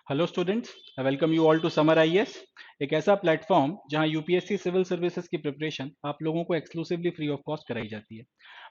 Hello students, I welcome you all to summer IAS. एक ऐसा platform जहां UPSC civil services की preparation आप लोगों को एक्सक्लूसिवली फ्री ऑफ कॉस्ट कराई जाती है।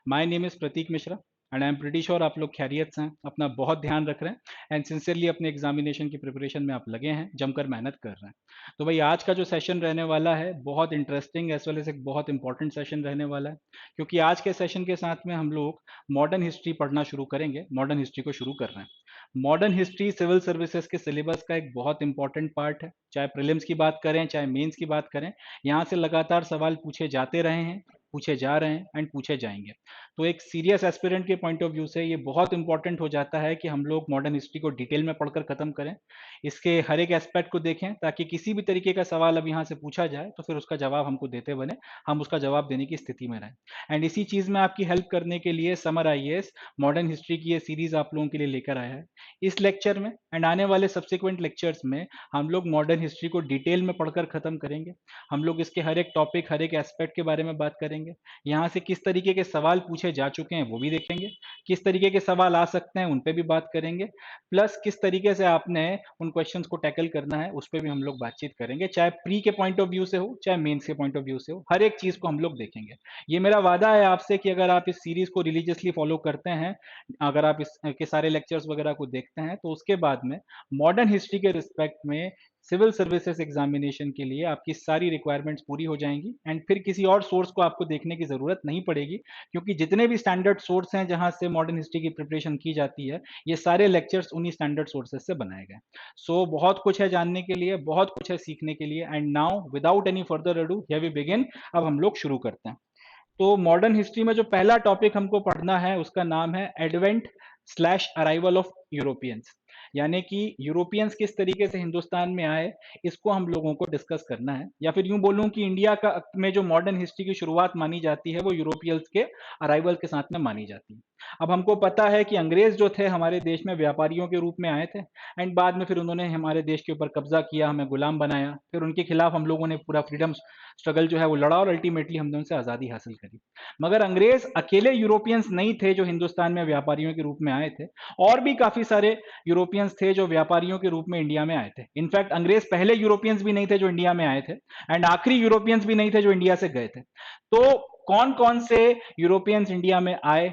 My name is Prateek Mishra and I am pretty sure आप लोग खैरियत से हैं, अपना बहुत ध्यान रख रहे हैं एंड सिंसियरली अपने एग्जामिनेशन की प्रिपरेशन में आप लगे हैं, जमकर मेहनत कर रहे हैं। तो भाई आज का जो सेशन रहने वाला है बहुत इंटरेस्टिंग एज वेल एज एक बहुत इंपॉर्टेंट सेशन रहने वाला है, क्योंकि आज के सेशन के साथ में हम लोग मॉडर्न हिस्ट्री पढ़ना शुरू करेंगे। मॉडर्न हिस्ट्री को शुरू कर रहे हैं। मॉडर्न हिस्ट्री सिविल सर्विसेज के सिलेबस का एक बहुत इंपॉर्टेंट पार्ट है। चाहे प्रीलिम्स की बात करें चाहे मेंस की बात करें, यहाँ से लगातार सवाल पूछे जाते रहे हैं, पूछे जा रहे हैं एंड पूछे जाएंगे। तो एक सीरियस एस्पिरेंट के पॉइंट ऑफ व्यू से ये बहुत इंपॉर्टेंट हो जाता है कि हम लोग मॉडर्न हिस्ट्री को डिटेल में पढ़कर खत्म करें, इसके हर एक एस्पेक्ट को देखें, ताकि किसी भी तरीके का सवाल अब यहाँ से पूछा जाए तो फिर उसका जवाब हमको देते बने, हम उसका जवाब देने की स्थिति में रहें। एंड इसी चीज़ में आपकी हेल्प करने के लिए समर आईएएस मॉडर्न हिस्ट्री की ये सीरीज आप लोगों के लिए लेकर आया है। इस लेक्चर में एंड आने वाले सब्सिक्वेंट लेक्चर्स में हम लोग मॉडर्न हिस्ट्री को डिटेल में पढ़कर खत्म करेंगे। हम लोग इसके हर एक टॉपिक, हर एक एस्पेक्ट के बारे में बात करेंगे। यहाँ से किस तरीके के सवाल पूछे जा चुके हैं वो भी देखेंगे, किस तरीके के सवाल आ सकते हैं उन पे भी बात करेंगे, प्लस किस तरीके से आपने उन क्वेश्चंस को टैकल करना है उस पर भी हम लोग बातचीत करेंगे, चाहे प्री के पॉइंट ऑफ व्यू से हो चाहे मेंस के पॉइंट ऑफ व्यू से हो, हर एक चीज को हम लोग देखेंगे। ये मेरा वादा है आपसे कि अगर आप इस सीरीज को रिलीजियसली फॉलो करते हैं, अगर आप इस के सारे लेक्चर्स वगैरह को देखते हैं, तो उसके बाद में मॉडर्न हिस्ट्री के रिस्पेक्ट में सिविल सर्विसेज एग्जामिनेशन के लिए आपकी सारी रिक्वायरमेंट्स पूरी हो जाएंगी एंड फिर किसी और सोर्स को आपको देखने की जरूरत नहीं पड़ेगी, क्योंकि जितने भी स्टैंडर्ड सोर्स हैं जहां से मॉडर्न हिस्ट्री की प्रिपरेशन की जाती है, ये सारे लेक्चर्स उन्हीं स्टैंडर्ड सोर्सेज से बनाए गए। सो बहुत कुछ है जानने के लिए, बहुत कुछ है सीखने के लिए and now without any further ado here we begin. अब हम लोग शुरू करते हैं। तो मॉडर्न हिस्ट्री में जो पहला टॉपिक हमको पढ़ना है उसका नाम है advent slash arrival of Europeans, यानी कि यूरोपियंस किस तरीके से हिंदुस्तान में आए, इसको हम लोगों को डिस्कस करना है। या फिर यूं बोलूं कि इंडिया का में जो मॉडर्न हिस्ट्री की शुरुआत मानी जाती है वो यूरोपियंस के अराइवल के साथ में मानी जाती है। अब हमको पता है कि अंग्रेज जो थे हमारे देश में व्यापारियों के रूप में आए थे एंड बाद में फिर उन्होंने हमारे देश के ऊपर कब्जा किया, हमें गुलाम बनाया, फिर उनके खिलाफ हम लोगों ने पूरा फ्रीडम स्ट्रगल जो है वो लड़ा और अल्टीमेटली हमने उनसे आज़ादी हासिल करी। मगर अंग्रेज अकेले यूरोपियंस नहीं थे जो हिंदुस्तान में व्यापारियों के रूप में आए थे, और भी काफी सारे यूरोपियंस थे जो व्यापारियों के रूप में इंडिया में आए थे। इनफैक्ट अंग्रेज पहले यूरोपियंस भी नहीं थे जो इंडिया में आए थे एंड आखिरी यूरोपियंस भी नहीं थे जो इंडिया से गए थे। तो कौन कौन से यूरोपियंस इंडिया में आए,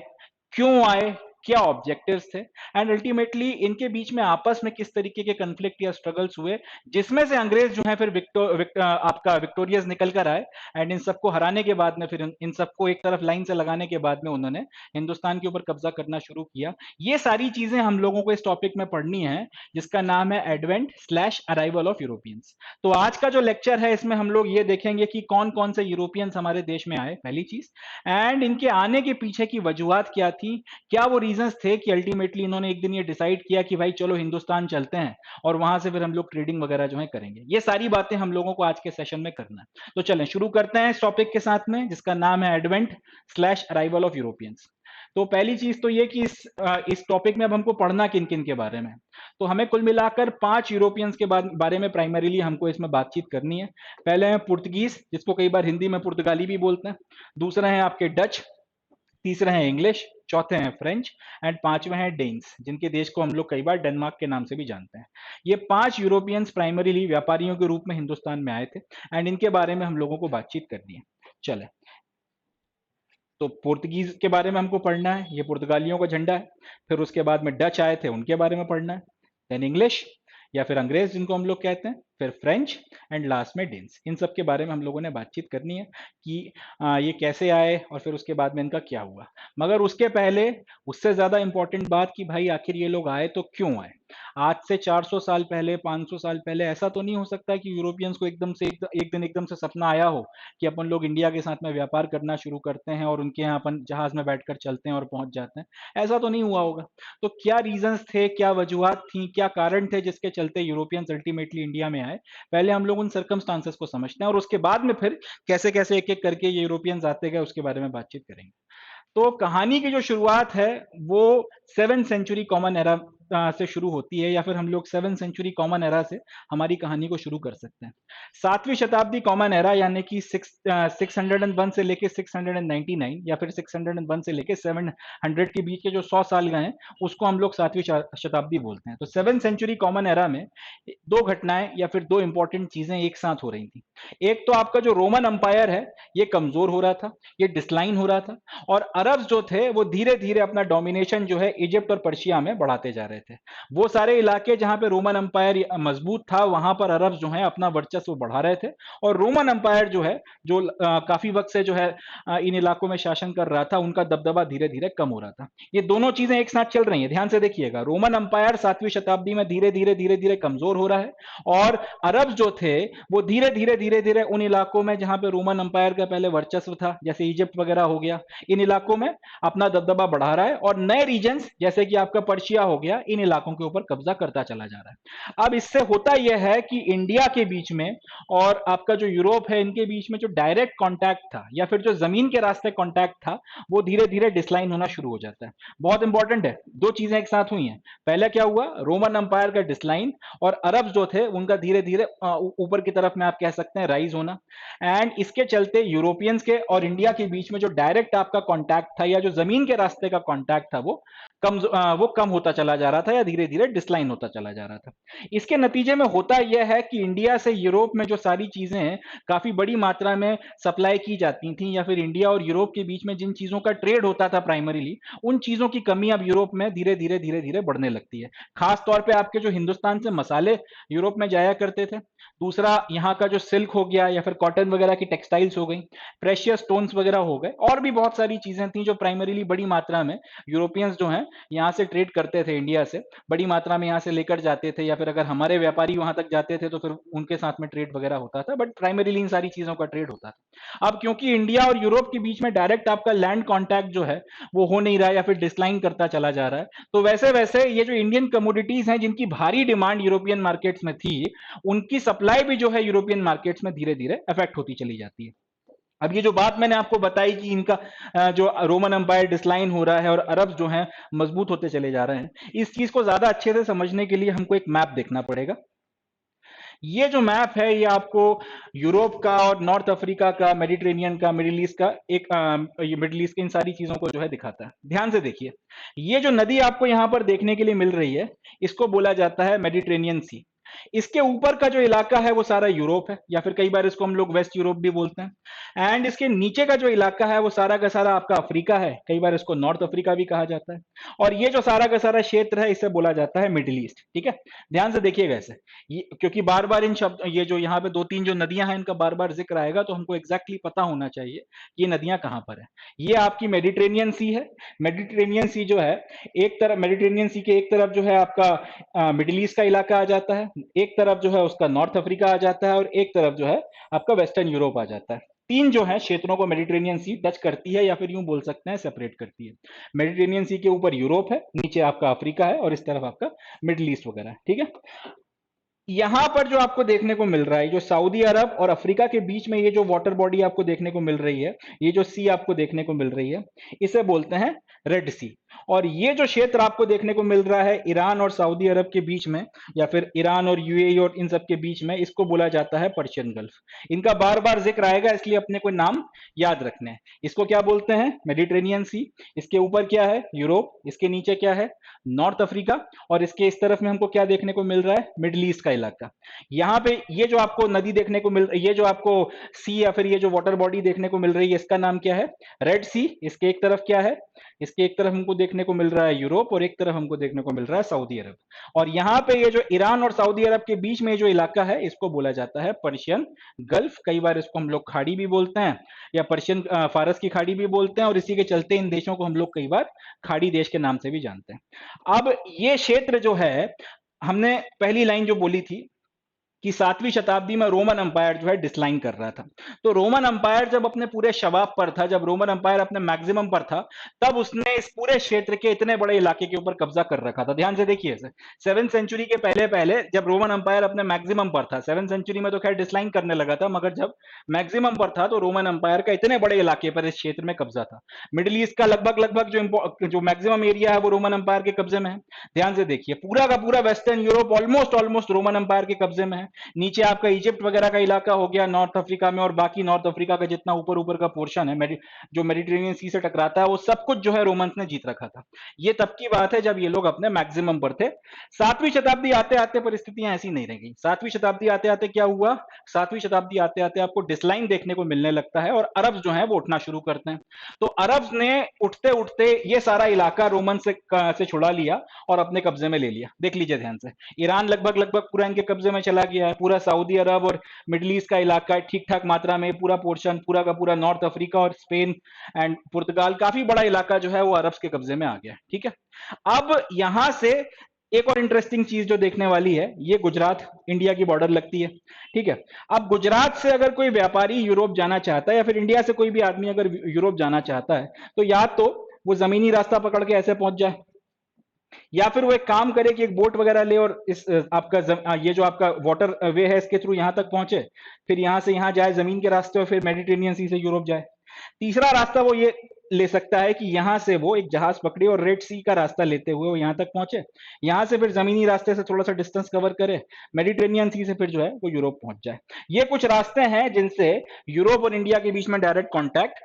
क्यों आए, क्या ऑब्जेक्टिव्स थे एंड अल्टीमेटली इनके बीच में आपस में किस तरीके के कन्फ्लिक्ट या स्ट्रगल्स हुए, जिसमें से अंग्रेज जो है फिर आपका विक्टोरियस निकल कर आए एंड इन सबको हराने के बाद में फिर इन सबको एक तरफ लाइन से लगाने के बाद में उन्होंने हिंदुस्तान के ऊपर कब्जा करना शुरू किया। ये सारी चीजें हम लोगों को इस टॉपिक में पढ़नी है, जिसका नाम है advent slash arrival of Europeans. तो आज का जो लेक्चर है इसमें हम लोग ये देखेंगे कि कौन कौन से यूरोपियंस हमारे देश में आए, पहली चीज, एंड इनके आने के पीछे की वजूहत क्या थी, क्या वो रीजंस थे कि अल्टीमेटली इन्होंने एक दिन ये डिसाइड किया कि भाई चलो हिंदुस्तान चलते हैं और वहां से फिर हम लोग ट्रेडिंग वगैरह जो है करेंगे। ये सारी बातें हम लोगों को आज के सेशन में करना है। तो चलें शुरू करते हैं इस टॉपिक के साथ में, जिसका नाम है advent slash arrival of Europeans. तो पहली चीज तो ये कि इस टॉपिक में अब हमको पढ़ना किन किन के बारे में, तो हमें कुल मिलाकर 5 यूरोपियंस के बारे में प्राइमरीली हमको इसमें बातचीत करनी है। पहले है पुर्तगीज, जिसको कई बार हिंदी में पुर्तगाली भी बोलते हैं। दूसरा है आपके डच, तीसरे हैं इंग्लिश, चौथे हैं फ्रेंच एंड पांचवे हैं डेन्स, जिनके देश को हम लोग कई बार डेनमार्क के नाम से भी जानते हैं। ये 5 यूरोपियंस प्राइमरीली व्यापारियों के रूप में हिंदुस्तान में आए थे एंड इनके बारे में हम लोगों को बातचीत करनी है। चले, तो पुर्तगीज के बारे में हमको पढ़ना है, ये पुर्तगालियों का झंडा है। फिर उसके बाद में डच आए थे, उनके बारे में पढ़ना है। देन इंग्लिश या फिर अंग्रेज जिनको हम लोग कहते हैं, फिर फ्रेंच एंड लास्ट में डेन्स। इन सब के बारे में हम लोगों ने बातचीत करनी है कि ये कैसे आए और फिर उसके बाद में इनका क्या हुआ। मगर उसके पहले उससे ज्यादा इंपॉर्टेंट बात कि भाई आखिर ये लोग आए तो क्यों आए। आज से 400 साल पहले, 500 साल पहले ऐसा तो नहीं हो सकता कि यूरोपियंस को एक दिन एकदम से सपना आया हो कि अपन लोग इंडिया के साथ में व्यापार करना शुरू करते हैं और उनके यहाँ अपन जहाज में बैठकर चलते हैं और पहुंच जाते हैं। ऐसा तो नहीं हुआ होगा। तो क्या रीजंस थे, क्या वजूहत थी, क्या कारण थे जिसके चलते यूरोपियंस अल्टीमेटली इंडिया में आए, पहले हम लोग उन सर्कमस्टांसेस को समझते हैं और उसके बाद में फिर कैसे कैसे एक एक करके ये यूरोपियंस आते गए उसके बारे में बातचीत करेंगे। तो कहानी की जो शुरुआत है वो 7th सेंचुरी कॉमन एरा से शुरू होती है, या फिर हम लोग 7th सेंचुरी कॉमन एरा से हमारी कहानी को शुरू कर सकते हैं। 7वीं शताब्दी कॉमन एरा यानी कि 601 से लेके 699 या फिर 601 से लेके 700 के बीच के जो 100 साल गए हैं उसको हम लोग 7वीं शताब्दी बोलते हैं। तो 7th सेंचुरी कॉमन एरा में दो घटनाएं या फिर दो इंपॉर्टेंट चीजें एक साथ हो रही थी। एक तो आपका जो रोमन अंपायर है ये कमजोर हो रहा था, ये डिस्लाइन हो रहा था, और अरब जो थे वो धीरे धीरे अपना डोमिनेशन जो है इजिप्ट और पर्शिया में बढ़ाते जा रहे थे। वो सारे इलाके जहां पे रोमन अंपायर मजबूत था वहां पर अरब जो है अपना वर्चस्व बढ़ा रहे थे, और रोमन अंपायर जो है जो काफी वक्त से जो है इन इलाकों में शासन कर रहा था उनका दबदबा धीरे धीरे कम हो रहा था। ये दोनों चीजें एक साथ चल रही हैं, ध्यान से देखिएगा। रोमन अंपायर 7वीं शताब्दी में धीरे धीरे कमजोर हो रहा है, और अरब जो थे वो धीरे धीरे उन इलाकों में जहां पे रोमन अंपायर का पहले वर्चस्व था, जैसे इजिप्ट वगैरह हो गया, इन इलाकों में अपना दबदबा बढ़ा रहा है, और नए रीजन्स जैसे कि आपका पर्शिया हो गया इन इलाकों के ऊपर कब्जा करता चला जा रहा है। अब इससे होता यह है कि इंडिया के बीच में और आपका जो यूरोप है इनके बीच में जो डायरेक्ट कांटेक्ट था या फिर जो जमीन के रास्ते कांटेक्ट था वो धीरे धीरे डिस्लाइन होना शुरू हो जाता है। बहुत इंपॉर्टेंट है, दो चीजें एक साथ हुई हैं। पहले क्या हुआ, रोमन अंपायर का डिस्लाइन, और अरब जो थे उनका धीरे धीरे ऊपर की तरफ में आप कह सकते हैं राइज होना। एंड इसके चलते यूरोपियंस के और इंडिया के बीच में जो डायरेक्ट आपका कांटेक्ट था या जो जमीन के रास्ते का कांटेक्ट था वो कम होता चला जा रहा था या धीरे धीरे डिस्लाइन होता चला जा रहा था। इसके नतीजे में होता यह है कि इंडिया से यूरोप में जो सारी चीजें काफी बड़ी मात्रा में सप्लाई की जाती थी या फिर इंडिया और यूरोप के बीच में जिन चीजों का ट्रेड होता था प्राइमरीली, उन चीजों की कमी अब यूरोप में धीरे धीरे बढ़ने लगती है। खास तौर पे आपके जो हिंदुस्तान से मसाले यूरोप में जाया करते थे, दूसरा यहाँ का जो सिल्क हो गया या फिर कॉटन वगैरह की टेक्सटाइल्स हो गई, प्रेशियस स्टोन्स वगैरह हो गए, और भी बहुत सारी चीजें थी जो प्राइमरीली बड़ी मात्रा में यूरोपियंस जो हैं यहाँ से ट्रेड करते थे, इंडिया से बड़ी मात्रा में यहाँ से लेकर जाते थे, या फिर अगर हमारे व्यापारी वहां तक जाते थे तो फिर उनके साथ में ट्रेड वगैरह होता था, बट प्राइमरीली इन सारी चीजों का ट्रेड होता था। अब क्योंकि इंडिया और यूरोप के बीच में डायरेक्ट आपका लैंड कॉन्टैक्ट जो है वो हो नहीं रहा या फिर डिस्लाइन करता चला जा रहा है, तो वैसे वैसे ये जो इंडियन कमोडिटीज हैं जिनकी भारी डिमांड यूरोपियन मार्केट्स में थी, उनकी सप्लाई भी जो है यूरोपियन मार्केट्स में धीरे धीरे अफेक्ट होती चली जाती है। अब ये जो बात मैंने आपको बताई कि इनका जो रोमन अंपायर डिस्लाइन हो रहा है और अरब जो हैं मजबूत होते चले जा रहे हैं, इस चीज को ज्यादा अच्छे से समझने के लिए हमको एक मैप देखना पड़ेगा। ये जो मैप है ये आपको यूरोप का और नॉर्थ अफ्रीका का, मेडिटेरेनियन का, मिडिल ईस्ट का एक ये मिडिल ईस्ट की इन सारी चीजों को जो है दिखाता है। ध्यान से देखिए, ये जो नदी आपको यहां पर देखने के लिए मिल रही है इसको बोला जाता है मेडिटेरेनियन सी। इसके ऊपर का जो इलाका है वो सारा यूरोप है, या फिर कई बार इसको हम लोग वेस्ट यूरोप भी बोलते हैं। एंड इसके नीचे का जो इलाका है वो सारा का सारा आपका अफ्रीका है, कई बार इसको नॉर्थ अफ्रीका भी कहा जाता है। और ये जो सारा का सारा क्षेत्र है इसे बोला जाता है मिडिल ईस्ट। ठीक है, ध्यान से देखिएगा इसे, ये क्योंकि बार बार इन शब्द ये जो यहाँ पे दो तीन जो नदियां हैं इनका बार बार जिक्र आएगा, तो हमको एग्जैक्टली पता होना चाहिए कि ये नदियां कहाँ पर है। ये आपकी मेडिटेरेनियन सी है। मेडिटेरेनियन सी जो है एक तरफ, मेडिटेरेनियन सी के एक तरफ जो है आपका मिडिल ईस्ट का इलाका आ जाता है, एक तरफ जो है उसका नॉर्थ अफ्रीका आ जाता है, और एक तरफ जो है आपका वेस्टर्न यूरोप आ जाता है। तीन जो है क्षेत्रों को मेडिटेरेनियन सी टच करती है, या फिर यूं बोल सकते हैं सेपरेट करती है। मेडिटेरेनियन सी के ऊपर यूरोप है, नीचे आपका अफ्रीका है, और इस तरफ आपका मिडिल ईस्ट वगैरह है। ठीक है, यहां पर जो आपको देखने को मिल रहा है, जो सऊदी अरब और अफ्रीका के बीच में ये जो वाटर बॉडी आपको देखने को मिल रही है, ये जो सी आपको देखने को मिल रही है, इसे बोलते हैं रेड सी। और ये जो क्षेत्र आपको देखने को मिल रहा है ईरान और सऊदी अरब के बीच में, या फिर ईरान और यूएई और इन सब के बीच में, इसको बोला जाता है पर्शियन गल्फ। इनका बार बार जिक्र आएगा इसलिए अपने को नाम याद रखने हैं। इसको क्या बोलते हैं, मेडिटेरेनियन सी। इसके ऊपर क्या है, यूरोप। इसके नीचे क्या है, नॉर्थ अफ्रीका। और इसके इस तरफ में हमको क्या देखने को मिल रहा है, मिडिल ईस्ट का इलाका। यहाँ पे ये जो आपको नदी देखने को मिल, ये जो आपको सी या फिर ये जो वाटर बॉडी देखने को मिल रही है, इसका नाम क्या है, रेड सी। इसके एक तरफ क्या है, इसके एक तरफ हमको देखने को मिल रहा है यूरोप, और एक तरफ हमको देखने को मिल रहा है सऊदी अरब। और यहाँ पे ये जो ईरान और सऊदी अरब के बीच में जो इलाका है इसको बोला जाता है पर्शियन गल्फ। कई बार इसको हम लोग खाड़ी भी बोलते हैं, या पर्शियन फारस की खाड़ी भी बोलते हैं, और इसी के चलते इन देशों को हम लोग कई बार खाड़ी देश के नाम से भी जानते हैं। अब ये क्षेत्र जो है, हमने पहली लाइन जो बोली थी कि 7वीं शताब्दी में रोमन अंपायर जो है डिक्लाइन कर रहा था। तो रोमन अंपायर जब अपने पूरे शबाब पर था, जब रोमन अंपायर अपने मैक्सिमम पर था, तब उसने इस पूरे क्षेत्र के इतने बड़े इलाके के ऊपर कब्जा कर रखा था। ध्यान से देखिए इसे, 7th सेंचुरी के पहले पहले जब रोमन अंपायर अपने मैक्सिमम पर था, 7th सेंचुरी में तो खैर डिक्लाइन करने लगा था, मगर जब मैक्सिमम पर था तो रोमन अंपायर का इतने बड़े इलाके पर इस क्षेत्र में कब्जा था। मिडिल ईस्ट का लगभग लगभग जो मैक्सिमम एरिया है वो रोमन अंपायर के कब्जे में है। ध्यान से देखिए, पूरा का पूरा western Europe almost almost Roman umpire के कब्जे में है। नीचे आपका इजिप्ट वगैरह का इलाका हो गया नॉर्थ अफ्रीका में, और बाकी नॉर्थ अफ्रीका का जितना ऊपर ऊपर का पोर्शन है जो मेडिटेरेनियन सी से टकराता है, वो सब कुछ जो है रोमन्स ने जीत रखा था। ये तब की बात है जब ये लोग अपने मैक्सिमम पर थे। 7वीं शताब्दी आते आते परिस्थितियां ऐसी नहीं रह गई। 7वीं शताब्दी आते आते क्या हुआ, 7वीं शताब्दी आते आते आपको डिक्लाइन देखने को मिलने लगता है और अरब्स जो है वो उठना शुरू करते हैं। तो अरब्स ने उठते उठते ये सारा इलाका रोमन से छुड़ा लिया और अपने कब्जे में ले लिया। देख लीजिए ध्यान से, ईरान लगभग लगभग पूरा इनके कब्जे में चला गया है, पूरा सऊदी अरब और मिडिल ईस्ट का इलाका ठीक ठाक मात्रा में, पूरा पोर्शन पूरा का पूरा नॉर्थ अफ्रीका और स्पेन एंड पुर्तगाल, काफी बड़ा इलाका जो है वो अरब्स के कब्जे में आ गया। ठीक है, अब यहां से एक और इंटरेस्टिंग चीज जो देखने वाली है, ये गुजरात इंडिया की बॉर्डर लगती है। ठीक है, अब गुजरात से अगर कोई व्यापारी यूरोप जाना चाहता है, या फिर इंडिया से कोई भी आदमी अगर यूरोप जाना चाहता है, तो या तो वो जमीनी रास्ता पकड़ के ऐसे पहुंच जाए, या फिर वो एक काम करे कि एक बोट वगैरह ले और इस ये जो आपका वाटर वे है इसके थ्रू यहां तक पहुंचे, फिर यहां से यहां जाए जमीन के रास्ते और फिर मेडिटेरेनियन सी से यूरोप जाए। तीसरा रास्ता वो ये ले सकता है कि यहां से वो एक जहाज पकड़े और रेड सी का रास्ता लेते हुए वो यहां तक पहुंचे, यहां से फिर जमीनी रास्ते से थोड़ा सा डिस्टेंस कवर करे, मेडिटेरेनियन सी से फिर जो है वो यूरोप पहुंच जाए। ये कुछ रास्ते हैं जिनसे यूरोप और इंडिया के बीच में डायरेक्ट कॉन्टैक्ट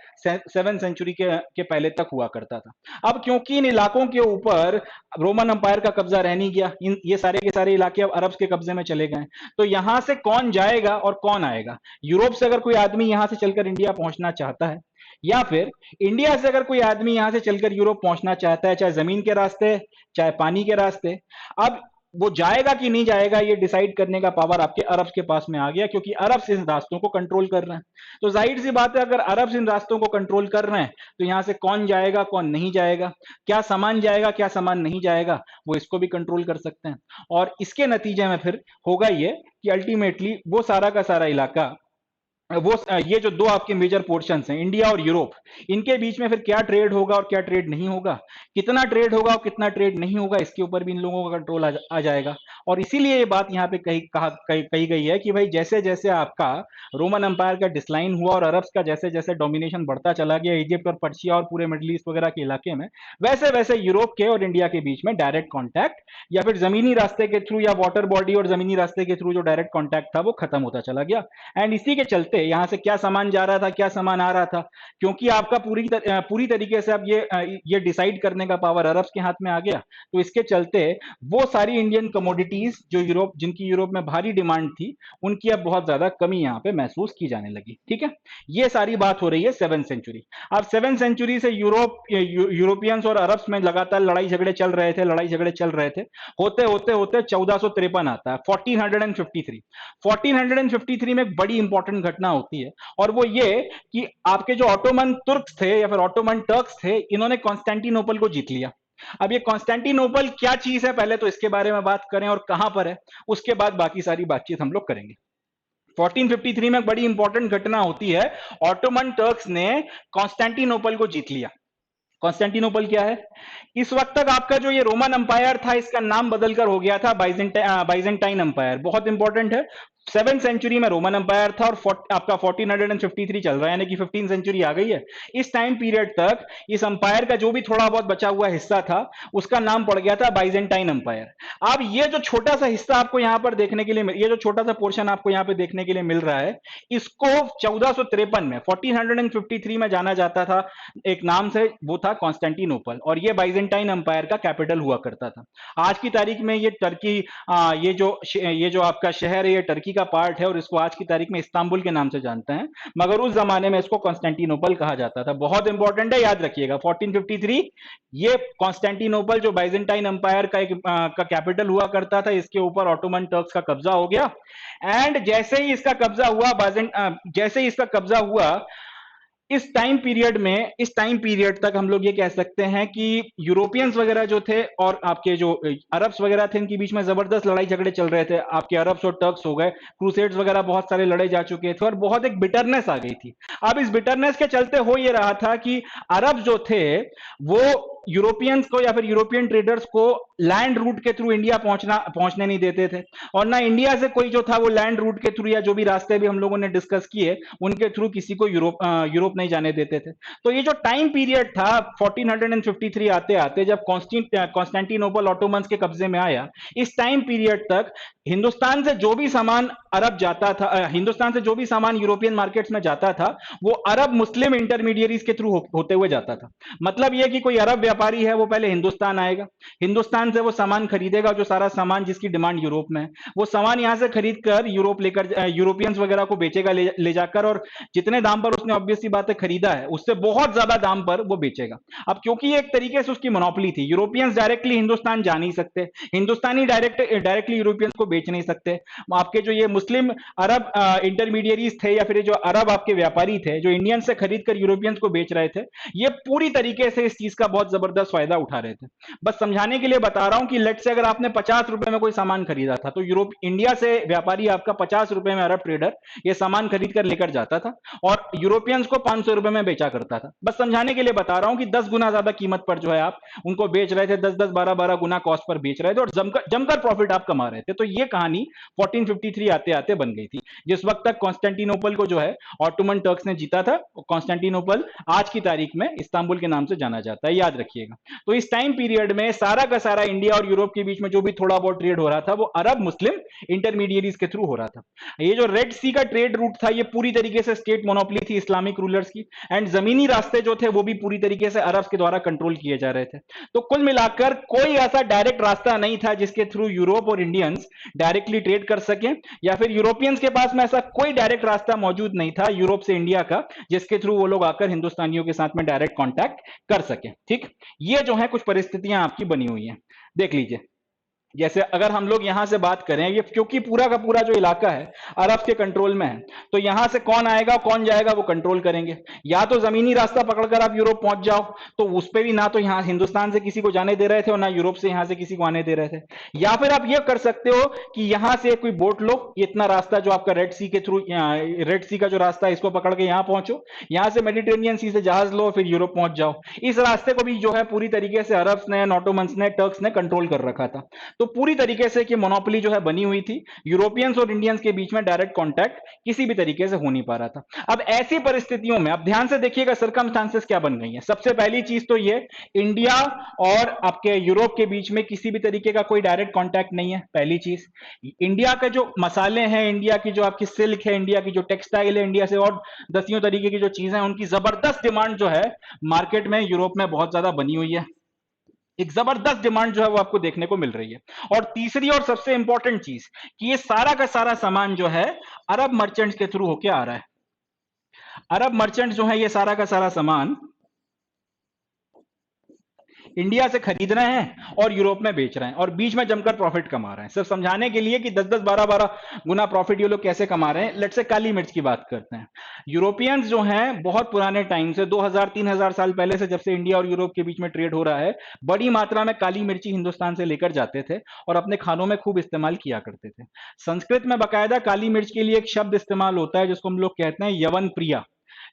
7th सेंचुरी के पहले तक हुआ करता था। अब क्योंकि इन इलाकों के ऊपर रोमन अंपायर का कब्जा रह नहीं गया, इन ये सारे के सारे इलाके अब अरब्स के कब्जे में चले गए, तो यहां से कौन जाएगा और कौन आएगा? यूरोप से अगर कोई आदमी यहां से चलकर इंडिया पहुंचना चाहता है, या फिर इंडिया से अगर कोई आदमी यहां से चलकर यूरोप पहुंचना चाहता है, चाहे जमीन के रास्ते चाहे पानी के रास्ते, अब वो जाएगा कि नहीं जाएगा ये डिसाइड करने का पावर आपके अरब्स के पास में आ गया, क्योंकि अरब्स इन रास्तों को कंट्रोल कर रहे हैं। तो जाहिर सी बात है, अगर अरब्स इन रास्तों को कंट्रोल कर रहे हैं, तो यहां से कौन जाएगा कौन नहीं जाएगा, क्या सामान जाएगा क्या सामान नहीं जाएगा, वो इसको भी कंट्रोल कर सकते हैं। और इसके नतीजे में फिर होगा ये कि अल्टीमेटली वो सारा का सारा इलाका, ये जो दो आपके मेजर पोर्शंस हैं इंडिया और यूरोप, इनके बीच में फिर क्या ट्रेड होगा और क्या ट्रेड नहीं होगा, कितना ट्रेड होगा और कितना ट्रेड नहीं होगा, इसके ऊपर भी इन लोगों का कंट्रोल आ जाएगा। और इसीलिए ये बात यहाँ पे कही गई है कि भाई जैसे जैसे आपका रोमन अंपायर का डिक्लाइन हुआ और अरब्स का जैसे जैसे डोमिनेशन बढ़ता चला गया इजिप्ट और पर्शिया और पूरे मिडिल ईस्ट वगैरह के इलाके में, वैसे वैसे यूरोप के और इंडिया के बीच में डायरेक्ट कॉन्टैक्ट या फिर जमीनी रास्ते के थ्रू या वाटर बॉडी और जमीनी रास्ते के थ्रू जो डायरेक्ट कॉन्टैक्ट था वो खत्म होता चला गया। एंड इसी के चलते यहां से क्या सामान जा रहा था क्या सामान आ रहा था, क्योंकि आपका पूरी तरीके से अब ये डिसाइड करने का पावर अरब्स के हाथ में आ गया, तो इसके चलते वो सारी इंडियन कमोडिटीज जो जिनकी यूरोप में भारी डिमांड थी, उनकी अब बहुत ज्यादा कमी यहां पे महसूस की जाने लगी। ठीक है, ये सारी बात हो रही है 7th सेंचुरी। अब 7th सेंचुरी से यूरोपियंस और अरब्स में लगातार लड़ाई झगड़े चल रहे थे, होते होते होते 1453 आता है, 1453 में एक बड़ी इंपॉर्टेंट घटना होती है, और वो ये कि आपके जो ऑटोमन तुर्क्स थे या फिर ऑटोमन टर्क्स थे, इन्होंने कॉन्स्टेंटिनोपल को जीत लिया। अब ये कॉन्स्टेंटिनोपल क्या चीज है, पहले तो इसके बारे में बात करें और कहां पर है, उसके बाद बाकी सारी बातचीत हम लोग करेंगे। 1453 में एक बड़ी इंपॉर्टेंट घटना होती है, ऑटोमन टर्क्स ने कॉन्स्टेंटिनोपल को जीत लिया। कॉन्स्टेंटिनोपल क्या है? इस वक्त तक आपका जो ये रोमन अंपायर था, इसका नाम बदलकर हो गया था बाइजेंटाइन अंपायर। बहुत इंपॉर्टेंट है, 7th सेंचुरी में रोमन अंपायर था और आपका 1453 चल रहा है, यानी कि 15th सेंचुरी आ गई है। इस टाइम पीरियड तक इस अंपायर का जो भी थोड़ा बहुत बचा हुआ हिस्सा था, उसका नाम पड़ गया था बाइजेंटाइन अंपायर। अब ये जो छोटा सा हिस्सा आपको यहां पर देखने के लिए ये जो छोटा सा पोर्शन आपको यहां पे देखने के लिए मिल रहा है, इसको 1453 में 1453 में जाना जाता था एक नाम से, वो था कॉन्स्टेंटिनोपल, और ये बाइजेंटाइन अंपायर का कैपिटल हुआ करता था। आज की तारीख में ये टर्की, ये जो आपका शहर है, ये टर्की का पार्ट है और इसको आज की तारीख में इस्तांबुल के नाम से जानते हैं, मगर उस जमाने में इसको कॉन्स्टेंटिनोपल कहा जाता था। बहुत इंपॉर्टेंट है, याद रखिएगा 1453, ये कॉन्स्टेंटिनोपल जो बाइजेंटाइन अंपायर का का कैपिटल हुआ करता था, इसके ऊपर ऑटोमन टर्क्स का कब्जा हो गया। एंड जैसे ही इसका कब्जा हुआ इस टाइम पीरियड तक हम लोग ये कह सकते हैं कि यूरोपियंस वगैरह जो थे और आपके जो अरब्स वगैरह थे, इनके बीच में जबरदस्त लड़ाई झगड़े चल रहे थे। आपके अरब्स और टर्क्स हो गए, क्रूसेड्स वगैरह बहुत सारे लड़े जा चुके थे और बहुत एक बिटरनेस आ गई थी। अब इस बिटरनेस के चलते हो ये रहा था कि अरब जो थे वो यूरोपियंस को या फिर यूरोपियन ट्रेडर्स को लैंड रूट के थ्रू इंडिया पहुंचने नहीं देते थे, और ना इंडिया से कोई जो था वो लैंड रूट के थ्रू या जो भी रास्ते भी हम लोगों ने डिस्कस किए उनके थ्रू किसी को यूरोप नहीं जाने देते थे। तो ये जो टाइम पीरियड था 1453 आते आते जब कॉन्स्टेंटिनोपल ऑटोमन्स के कब्जे में आया, इस टाइम पीरियड तक हिंदुस्तान से जो भी सामान अरब जाता था, हिंदुस्तान से जो भी सामान यूरोपियन मार्केट्स में जाता था वो अरब मुस्लिम इंटरमीडियरीज के थ्रू होते हुए जाता था। मतलब यह कि कोई अरब व्यापारी है वो पहले हिंदुस्तान आएगा, हिंदुस्तान से वो सामान खरीदेगा, जो सारा सामान जिसकी डिमांड यूरोप में है वो सामान यहां से खरीद कर यूरोप लेकर यूरोपियंस वगैरह को बेचेगा, ले जाकर, और जितने दाम पर उसने ऑब्वियस सी बात है खरीदा है उससे बहुत ज्यादा दाम पर वो बेचेगा। अब क्योंकि ये एक तरीके से उसकी मोनोपोली थी, यूरोपियंस डायरेक्टली हिंदुस्तान जा नहीं सकते, हिंदुस्तानी डायरेक्टली यूरोपियंस को बेच नहीं सकते। आपके जो ये मुस्लिम अरब इंटरमीडियरीज थे या फिर जो अरब आपके व्यापारी थे जो इंडियन से खरीद कर यूरोपियंस को बेच रहे थे, ये पूरी तरीके से इस चीज का बहुत जबरदस्त फायदा उठा रहे थे। बस समझाने के लिए बता रहा हूं कि लेट से अगर आपने 50 रुपए में कोई सामान खरीदा था तो यूरोप इंडिया से व्यापारी आपका 50 रुपए में, अरब ट्रेडर ये सामान खरीद कर लेकर जाता था और यूरोपियंस को 500 रुपए में बेचा करता था। बस समझाने के लिए बता रहा हूं कि 10 गुना ज्यादा कीमत पर जो है आप उनको बेच रहे थे, 10 10 12 12 गुना कॉस्ट पर बेच रहे थे और जमकर प्रॉफिट आप कमा रहे थे। तो ये कहानी 1453 आते आते बन गई थी, जिस वक्त तक कॉन्स्टेंटिनोपल को जो है ऑटोमन टर्क्स ने जीता था। कॉन्स्टेंटिनोपल आज की तारीख में इस्तांबुल के नाम से जाना जाता है, याद रखिएगा। तो इस टाइम पीरियड में सारा का सारा इंडिया और यूरोप के बीच में जो भी थोड़ा बहुत ट्रेड हो रहा था वो अरब मुस्लिम इंटरमीडियरीज के थ्रू हो रहा था। ये जो रेड सी का ट्रेड रूट था ये पूरी तरीके से स्टेट मोनोपोली थी इस्लामिक रूलर्स की, एंड जमीनी रास्ते जो थे वो भी पूरी तरीके से अरब्स के द्वारा कंट्रोल किए जा रहे थे। तो कुल मिलाकर कोई ऐसा डायरेक्ट रास्ता नहीं था जिसके थ्रू यूरोप और इंडियंस डायरेक्टली ट्रेड कर सके, या फिर यूरोपियंस के पास में ऐसा कोई डायरेक्ट रास्ता मौजूद नहीं था यूरोप से इंडिया का जिसके थ्रू वो लोग आकर हिंदुस्तानियों के साथ में डायरेक्ट कांटेक्ट कर सके। ठीक, ये जो है कुछ परिस्थितियां आपकी बनी हुई हैं, देख लीजिए। जैसे अगर हम लोग यहां से बात करें, ये क्योंकि पूरा का पूरा जो इलाका है अरब के कंट्रोल में है, तो यहां से कौन आएगा कौन जाएगा वो कंट्रोल करेंगे। या तो जमीनी रास्ता पकड़कर आप यूरोप पहुंच जाओ, तो उस पर भी ना तो यहां हिंदुस्तान से किसी को जाने दे रहे थे और ना यूरोप से यहां से किसी को आने दे रहे थे। या फिर आप ये कर सकते हो कि यहां से कोई बोट लो, इतना रास्ता जो आपका रेड सी के थ्रू, रेड सी का जो रास्ता है इसको पकड़ के यहां पहुंचो, यहां से मेडिटेरेनियन सी से जहाज लो फिर यूरोप पहुंच जाओ। इस रास्ते को भी जो है पूरी तरीके से अरब्स ने, ऑटोमन्स ने, टर्क्स ने कंट्रोल कर रखा था। तो पूरी तरीके से कि मोनोपोली जो है बनी हुई थी, यूरोपियंस और इंडियंस के बीच में डायरेक्ट कांटेक्ट किसी भी तरीके से हो नहीं पा रहा था। अब ऐसी परिस्थितियों में अब ध्यान से देखिएगा सर्कमस्टांसेस क्या बन गई हैं। सबसे पहली चीज तो ये, इंडिया और आपके यूरोप के बीच में किसी भी तरीके का कोई डायरेक्ट कांटेक्ट नहीं है। पहली चीज, इंडिया के जो मसाले हैं, इंडिया की जो आपकी सिल्क है, इंडिया की जो टेक्सटाइल है, इंडिया से और दसियों तरीके की जो चीजें हैं उनकी जबरदस्त डिमांड जो है मार्केट में यूरोप में बहुत ज्यादा बनी हुई है। एक जबरदस्त डिमांड जो है वो आपको देखने को मिल रही है। और तीसरी और सबसे इंपॉर्टेंट चीज कि ये सारा का सारा सामान जो है अरब मर्चेंट्स के थ्रू होके आ रहा है। अरब मर्चेंट्स जो है ये सारा का सारा सामान इंडिया से खरीद रहे हैं और यूरोप में बेच रहे हैं और बीच में जमकर प्रॉफिट कमा रहे हैं। सिर्फ समझाने के लिए कि 10-10 12-12 गुना प्रॉफिट ये लोग कैसे कमा रहे हैं, लेट से काली मिर्च की बात करते हैं। यूरोपियंस जो हैं बहुत पुराने टाइम से 2000-3000 साल पहले से, जब से इंडिया और यूरोप के बीच में ट्रेड हो रहा है, बड़ी मात्रा में काली मिर्ची हिंदुस्तान से लेकर जाते थे और अपने खानों में खूब इस्तेमाल किया करते थे। संस्कृत में बाकायदा काली मिर्च के लिए एक शब्द इस्तेमाल होता है जिसको हम लोग कहते हैं यवन प्रिया।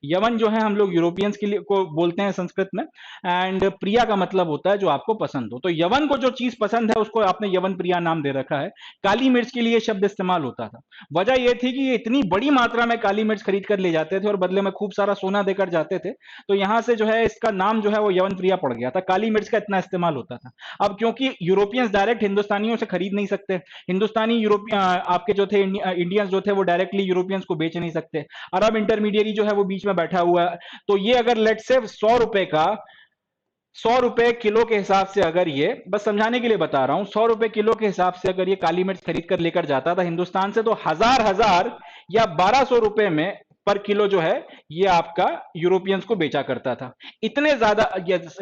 यवन जो है हम लोग यूरोपियंस के लिए को बोलते हैं संस्कृत में, एंड प्रिया का मतलब होता है जो आपको पसंद हो। तो यवन को जो चीज पसंद है उसको आपने यवन प्रिया नाम दे रखा है। काली मिर्च के लिए शब्द इस्तेमाल होता था। वजह यह थी कि ये इतनी बड़ी मात्रा में काली मिर्च खरीद कर ले जाते थे और बदले में खूब सारा सोना देकर जाते थे, तो यहां से जो है इसका नाम जो है वो यवन प्रिया पड़ गया था। काली मिर्च का इतना इस्तेमाल होता था। अब क्योंकि यूरोपियंस डायरेक्ट हिंदुस्तानियों से खरीद नहीं सकते, हिंदुस्तानी यूरोपियन आपके जो थे इंडियंस जो थे वो डायरेक्टली यूरोपियंस को बेच नहीं सकते, अरब इंटरमीडियरी जो है वो बीच में बैठा हुआ है। तो ये अगर लेट से 100 रुपए किलो के हिसाब से, अगर ये बस समझाने के लिए बता रहा हूं, 100 रुपए किलो के हिसाब से अगर ये काली मिर्च खरीद कर लेकर जाता था हिंदुस्तान से, तो हजार हजार या 1200 रुपए में पर किलो जो है ये आपका यूरोपियंस को बेचा करता था। इतने ज्यादा,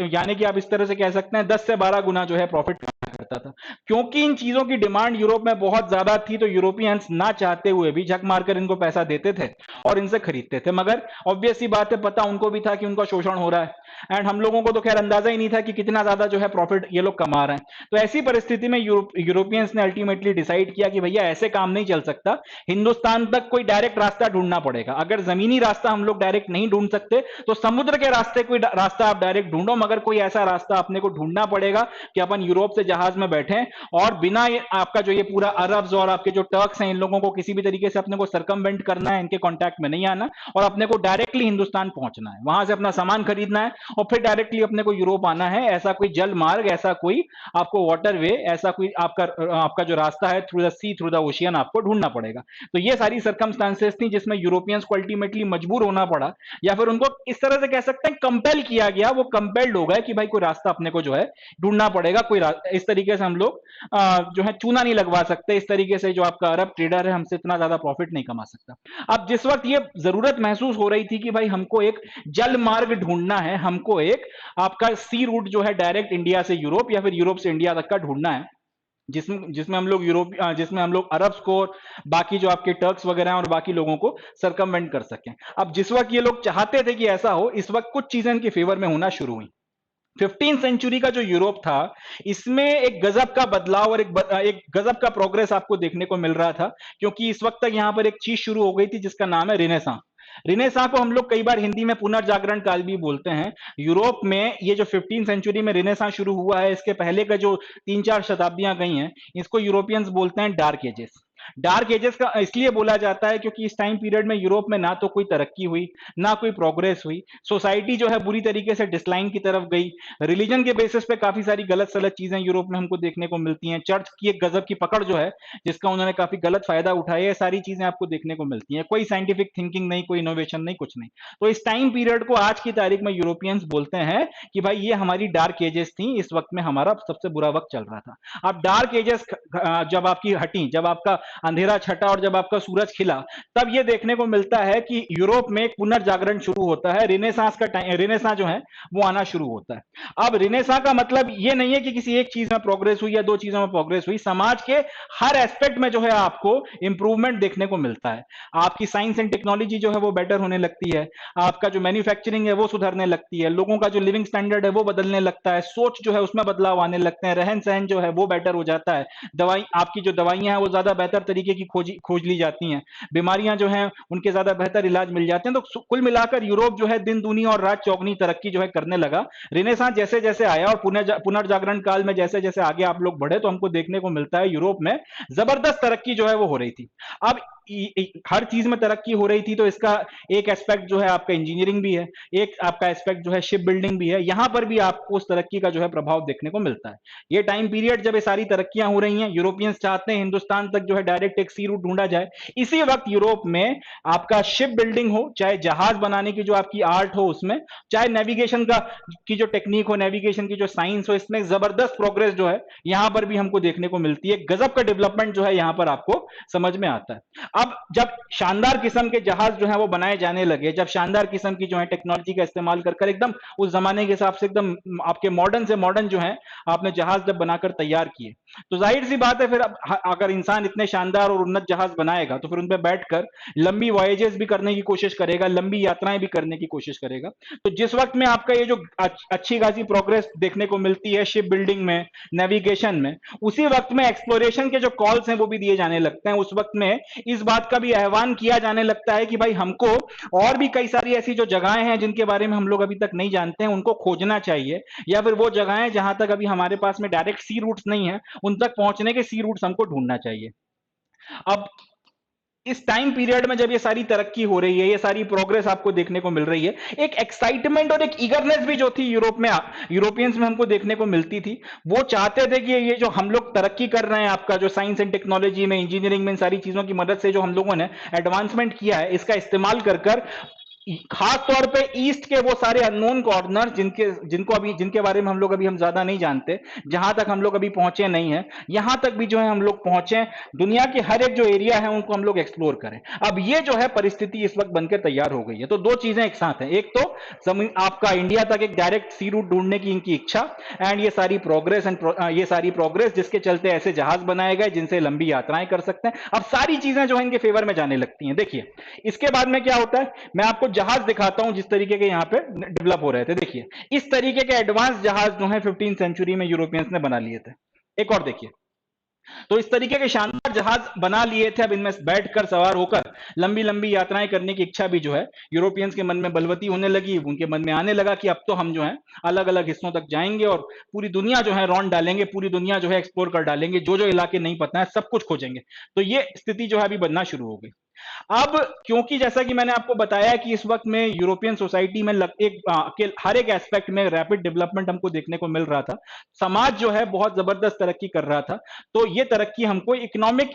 यानी कि आप इस तरह से कह सकते हैं 10 से 12 गुना जो है प्रॉफिट करता जाता था, क्योंकि इन चीजों की डिमांड यूरोप में बहुत ज्यादा थी। तो यूरोपियंस ना चाहते हुए भी झक मारकर इनको पैसा देते थे और इनसे खरीदते थे। मगर ऑब्वियस सी बात है, पता उनको भी था कि उनका शोषण हो रहा है, एंड हम लोगों को तो खैर अंदाजा ही नहीं था कि कितना ज्यादा जो है प्रॉफिट ये लोग कमा रहे हैं। तो ऐसी परिस्थिति में यूरोपियंस ने अल्टीमेटली डिसाइड किया कि भैया ऐसे काम नहीं चल सकता, हिंदुस्तान तक कोई डायरेक्ट रास्ता ढूंढना पड़ेगा। अगर जमीनी रास्ता हम लोग डायरेक्ट नहीं ढूंढ सकते तो समुद्र के रास्ते कोई रास्ता आप डायरेक्ट ढूंढो, मगर कोई ऐसा रास्ता अपने को ढूंढना पड़ेगा कि अपन यूरोप से जहाज में बैठे और बिना आपका जो ये पूरा अरब्स और आपके जो टर्क्स हैं इन लोगों को किसी भी तरीके से अपने को सरकमवेंट करना है, इनके कॉन्टैक्ट में नहीं आना और अपने को डायरेक्टली हिंदुस्तान पहुंचना है, वहां से अपना सामान खरीदना है और फिर डायरेक्टली अपने को यूरोप आना है। ऐसा कोई जल मार्ग, ऐसा कोई आपको वाटरवे, ऐसा कोई आपका आपका जो रास्ता है through the sea, through the ocean आपको ढूंढना पड़ेगा। तो ये सारी सर्कमस्टांसेस थी जिसमें यूरोपियंस को अल्टीमेटली मजबूर होना पड़ा, या फिर उनको इस तरह से कह सकते हैं कंपेल किया गया, वो कंपेल्ड हो गए कि भाई कोई रास्ता अपने को जो है ढूंढना पड़ेगा। कोई इस तरीके से हम लोग जो है चूना नहीं लगवा सकते, इस तरीके से जो आपका अरब ट्रेडर है हमसे इतना ज्यादा प्रॉफिट नहीं कमा सकता। अब जिस वक्त ये जरूरत महसूस हो रही थी कि भाई हमको एक जल मार्ग ढूंढना है, हमको एक आपका सी रूट जो है डायरेक्ट इंडिया से यूरोप या फिर यूरोप से इंडिया तक का ढूंढना है, जिसमें जिसमें हम लोग जिसमें हम लोग अरब्स को और बाकी जो आपके टर्क्स वगैरह हैं और बाकी लोगों को सरकमवेंट कर सकें। अब जिस वक्त ये लोग चाहते थे कि ऐसा हो, इस वक्त कुछ चीजें इनकी फेवर में होना शुरू हुई। 15th सेंचुरी का जो यूरोप था, इसमें एक गजब का बदलाव और एक गजब का प्रोग्रेस आपको देखने को मिल रहा था, क्योंकि इस वक्त तक यहां पर एक चीज शुरू हो गई थी जिसका नाम है रिनेसां। रिनेसां को हम लोग कई बार हिंदी में पुनर्जागरण काल भी बोलते हैं। यूरोप में ये जो 15th सेंचुरी में रिनेसां शुरू हुआ है, इसके पहले का जो 3-4 शताब्दियां गई हैं, इसको यूरोपियंस बोलते हैं डार्क एजेस। डार्क एजेस का इसलिए बोला जाता है क्योंकि इस टाइम पीरियड में यूरोप में ना तो कोई तरक्की हुई, ना कोई प्रोग्रेस हुई, सोसाइटी जो है बुरी तरीके से डिस्लाइन की तरफ गई, रिलीजन के बेसिस पे काफी सारी गलत सलत चीजें यूरोप में हमको देखने को मिलती हैं, चर्च की एक गजब की पकड़ जो है जिसका उन्होंने काफी गलत फायदा उठाया, ये सारी चीजें आपको देखने को मिलती हैं। कोई साइंटिफिक थिंकिंग नहीं, कोई इनोवेशन नहीं, कुछ नहीं। तो इस टाइम पीरियड को आज की तारीख में यूरोपियंस बोलते हैं कि भाई ये हमारी डार्क एजेस थी, इस वक्त में हमारा सबसे बुरा वक्त चल रहा था। अब डार्क एजेस जब आपकी हटी, जब आपका अंधेरा छटा और जब आपका सूरज खिला, तब ये देखने को मिलता है कि यूरोप में एक पुनर्जागरण शुरू होता है, रिनेसांस का टाइम, रिनेसां जो है वो आना शुरू होता है। अब रिनेसां का मतलब ये नहीं है कि किसी एक चीज में प्रोग्रेस हुई या दो चीजों में प्रोग्रेस हुई, समाज के हर एस्पेक्ट में जो है आपको इंप्रूवमेंट देखने को मिलता है। आपकी साइंस एंड टेक्नोलॉजी जो है वो बेटर होने लगती है, आपका जो मैन्युफैक्चरिंग है वो सुधरने लगती है, लोगों का जो लिविंग स्टैंडर्ड है वो बदलने लगता है, सोच जो है उसमें बदलाव आने लगते हैं, रहन सहन जो है वो बेटर हो जाता है, दवाई आपकी जो दवाइयां हैं वो ज्यादा बेहतर तरीके की खोज ली जाती हैं, बीमारियां जो हैं उनके ज्यादा बेहतर इलाज मिल जाते हैं। तो कुल मिलाकर यूरोप जो है दिन दूनी और रात चौगनी तरक्की जो है करने लगा। रिनेसां जैसे जैसे आया और पुनर्जागरण काल में जैसे जैसे आगे आप लोग बढ़े, तो हमको देखने को मिलता है यूरोप में जबरदस्त तरक्की जो है वो हो रही थी। अब हर चीज में तरक्की हो रही थी, तो इसका एक एस्पेक्ट जो है आपका इंजीनियरिंग भी है, एक आपका एस्पेक्ट जो है शिप बिल्डिंग भी है, यहां पर भी आपको उस तरक्की का जो है प्रभाव देखने को मिलता है। ये टाइम पीरियड जब ये सारी तरक्कियां हो रही हैं, यूरोपियंस चाहते हैं हिंदुस्तान तक जो है डायरेक्ट एक सी रूट ढूंढा जाए। इसी वक्त यूरोप में आपका शिप बिल्डिंग हो, चाहे जहाज बनाने की जो आपकी आर्ट हो उसमें, चाहे नेविगेशन का की जो टेक्निक हो, नेविगेशन की जो साइंस हो, इसमें जबरदस्त प्रोग्रेस जो है यहां पर भी हमको देखने को मिलती है। गजब का डेवलपमेंट जो है यहां पर आपको समझ में आता है। अब जब शानदार किस्म के जहाज जो है वो बनाए जाने लगे, जब शानदार किस्म की जो है टेक्नोलॉजी का इस्तेमाल कर एकदम उस जमाने के हिसाब से एकदम आपके मॉडर्न से मॉडर्न जो है आपने जहाज जब बनाकर तैयार किए, तो जाहिर सी बात है फिर अब अगर इंसान इतने शानदार और उन्नत जहाज बनाएगा तो फिर उन पर बैठकर लंबी वॉयजेस भी करने की कोशिश करेगा, लंबी यात्राएं भी करने की कोशिश करेगा। तो जिस वक्त में आपका ये जो अच्छी खासी प्रोग्रेस देखने को मिलती है शिप बिल्डिंग में, नेविगेशन में, उसी वक्त में एक्सप्लोरेशन के जो कॉल्स हैं वो भी दिए जाने लगते हैं। उस वक्त में इस बात का भी आह्वान किया जाने लगता है कि भाई हमको और भी कई सारी ऐसी जो जगहें हैं जिनके बारे में हम लोग अभी तक नहीं जानते हैं, उनको खोजना चाहिए, या फिर वो जगहें जहां तक अभी हमारे पास में डायरेक्ट सी रूट्स नहीं है, उन तक पहुंचने के सी रूट्स हमको ढूंढना चाहिए। अब इस टाइम पीरियड में जब ये सारी तरक्की हो रही है, ये सारी प्रोग्रेस आपको देखने को मिल रही है, एक एक्साइटमेंट और एक ईगरनेस भी जो थी यूरोप में, यूरोपियंस में हमको देखने को मिलती थी। वो चाहते थे कि ये जो हम लोग तरक्की कर रहे हैं, आपका जो साइंस एंड टेक्नोलॉजी में, इंजीनियरिंग में, इन सारी चीजों की मदद से जो हम लोगों ने एडवांसमेंट किया है, इसका इस्तेमाल कर कर खास तौर पे ईस्ट के वो सारे अननोन कॉर्नर जिनके बारे में हम ज्यादा नहीं जानते, जहां तक हम लोग अभी पहुंचे नहीं है, यहां तक भी जो है हम लोग पहुंचे, दुनिया के हर एक जो एरिया है उनको हम लोग एक्सप्लोर करें। अब ये जो है परिस्थिति इस वक्त बनकर तैयार हो गई है। तो दो चीजें एक साथ हैं, एक तो आपका इंडिया तक एक डायरेक्ट सी रूट ढूंढने की इनकी इच्छा, एंड ये सारी प्रोग्रेस जिसके चलते ऐसे जहाज बनाए गए जिनसे लंबी यात्राएं कर सकते हैं। अब सारी चीजें जो है इनके फेवर में जाने लगती हैं। देखिए इसके बाद में क्या होता है, मैं आपको जहाज दिखाता हूं जिस तरीके के यहां पे डेवलप हो रहे थे। देखिए इस तरीके के एडवांस जहाज जो है 15th सेंचुरी में यूरोपियंस ने बना लिए थे। एक और देखिए, तो इस तरीके के शानदार जहाज बना लिए थे। अब इनमें बैठकर सवार होकर लंबी लंबी यात्राएं करने की इच्छा भी जो है यूरोपियंस के मन में बलवती होने लगी। उनके मन में आने लगा कि अब तो हम जो है अलग अलग हिस्सों तक जाएंगे और पूरी दुनिया जो है रौंद डालेंगे, पूरी दुनिया जो है एक्सप्लोर कर डालेंगे, जो जो इलाके नहीं पता है सब कुछ खोजेंगे। तो ये स्थिति जो है अभी बनना शुरू हो गई। अब क्योंकि जैसा कि मैंने आपको बताया कि इस वक्त में यूरोपियन सोसाइटी में हर एक एस्पेक्ट में रैपिड डेवलपमेंट हमको देखने को मिल रहा था, समाज जो है बहुत जबरदस्त तरक्की कर रहा था। तो ये तरक्की हमको इकोनॉमिक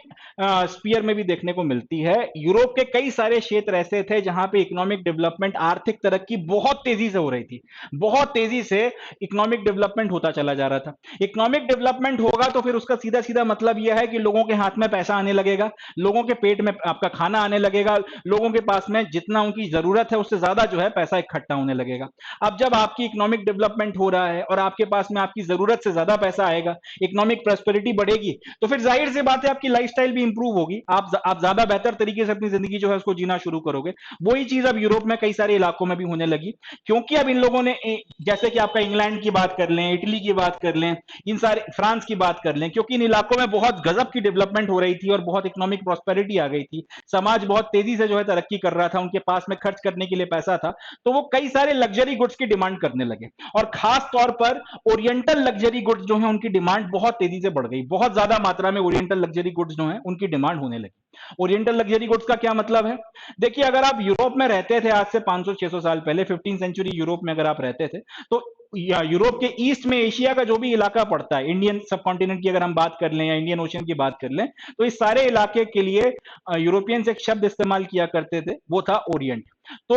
स्पीयर में भी देखने को मिलती है। यूरोप के कई सारे क्षेत्र ऐसे थे जहां पे इकोनॉमिक डेवलपमेंट, आर्थिक तरक्की बहुत तेजी से हो रही थी, बहुत तेजी से इकोनॉमिक डेवलपमेंट होता चला जा रहा था। इकोनॉमिक डेवलपमेंट होगा तो फिर उसका सीधा सीधा मतलब यह है कि लोगों के हाथ में पैसा आने लगेगा, लोगों के पेट में आपका खाना आने लगेगा, लोगों के पास में जितना उनकी जरूरत है उससे ज्यादा जो है पैसा इकट्ठा होने लगेगा। अब जब आपकी इकोनॉमिक डेवलपमेंट हो रहा है और आपके पास में आपकी जरूरत से ज्यादा पैसा आएगा, इकोनॉमिक प्रॉस्पेरिटी बढ़ेगी, तो फिर जाहिर सी बात है आपकी लाइफस्टाइल भी इंप्रूव होगी, आप ज्यादा बेहतर तरीके से अपनी जिंदगी जो है उसको जीना शुरू करोगे। वही चीज अब यूरोप में कई सारे इलाकों में भी होने लगी, क्योंकि अब इन लोगों ने जैसे कि आपका इंग्लैंड की बात कर लें, इटली की बात कर लें, इन सारे फ्रांस की बात कर लें, क्योंकि इन इलाकों में बहुत गजब की डेवलपमेंट हो रही थी और बहुत इकोनॉमिक प्रॉस्पेरिटी आ गई थी, समाज बहुत तेजी से जो है तरक्की कर रहा था, उनके पास में खर्च करने के लिए पैसा था, तो वो कई सारे लग्जरी गुड्स की डिमांड करने लगे। और खास तौर पर ओरिएंटल लग्जरी गुड्स जो है उनकी डिमांड बहुत तेजी से बढ़ गई, बहुत ज्यादा मात्रा में ओरिएंटल लग्जरी गुड्स जो है उनकी डिमांड होने लगी। ओरिएंटल लग्जरी गुड्स का क्या मतलब है? देखिए अगर आप यूरोप में रहते थे आज से 500-600 साल पहले, 15 सेंचुरी यूरोप में अगर आप रहते थे, तो या यूरोप के ईस्ट में एशिया का जो भी इलाका पड़ता है, इंडियन सब कॉन्टिनेंट की अगर हम बात कर लें या इंडियन ओशन की बात कर लें, तो इस सारे इलाके के लिए यूरोपियंस एक शब्द इस्तेमाल किया करते थे, वो था ओरिएंट। तो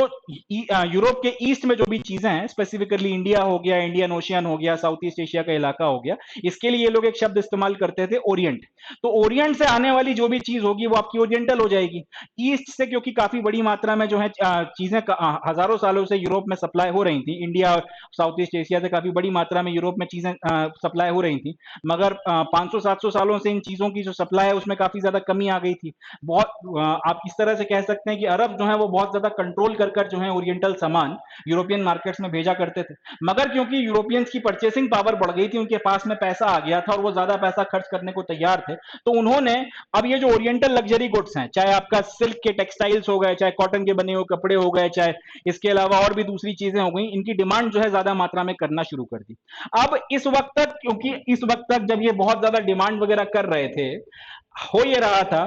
यूरोप के ईस्ट में जो भी चीजें हैं, स्पेसिफिकली इंडिया हो गया, इंडियन ओशियन हो गया, साउथ ईस्ट एशिया का इलाका हो गया, इसके लिए ये लोग एक शब्द इस्तेमाल करते थे ओरिएंट। तो ओरिएंट से आने वाली जो भी चीज होगी वो आपकी ओरिएंटल हो जाएगी। ईस्ट से क्योंकि काफी बड़ी मात्रा में जो है चीजें हजारों सालों से यूरोप में सप्लाई हो रही थी, इंडिया और साउथ ईस्ट एशिया से काफी बड़ी मात्रा में यूरोप में चीजें सप्लाई हो रही थी, मगर 500-700 सालों से इन चीजों की जो सप्लाई है उसमें काफी ज्यादा कमी आ गई थी। बहुत आप इस तरह से कह सकते हैं कि अरब जो है वो बहुत ज्यादा कंट्रोल कर जो है ओरिएंटल सामान यूरोपियन मार्केट्स में भेजा करते थे, मगर क्योंकि यूरोपियंस की परचेसिंग पावर बढ़ गई थी, उनके पास में पैसा आ गया था और वो ज्यादा पैसा खर्च करने को तैयार थे, तो उन्होंने अब ये जो ओरिएंटल लग्जरी गुड्स हैं, चाहे आपका सिल्क के टेक्सटाइल्स हो गए, चाहे कॉटन के बने हुए कपड़े हो गए, चाहे इसके अलावा और भी दूसरी चीजें हो गई, इनकी डिमांड जो है ज्यादा मात्रा में करना शुरू कर दी। अब इस वक्त तक, क्योंकि इस वक्त तक जब ये बहुत ज्यादा डिमांड वगैरह कर रहे थे, हो ये रहा था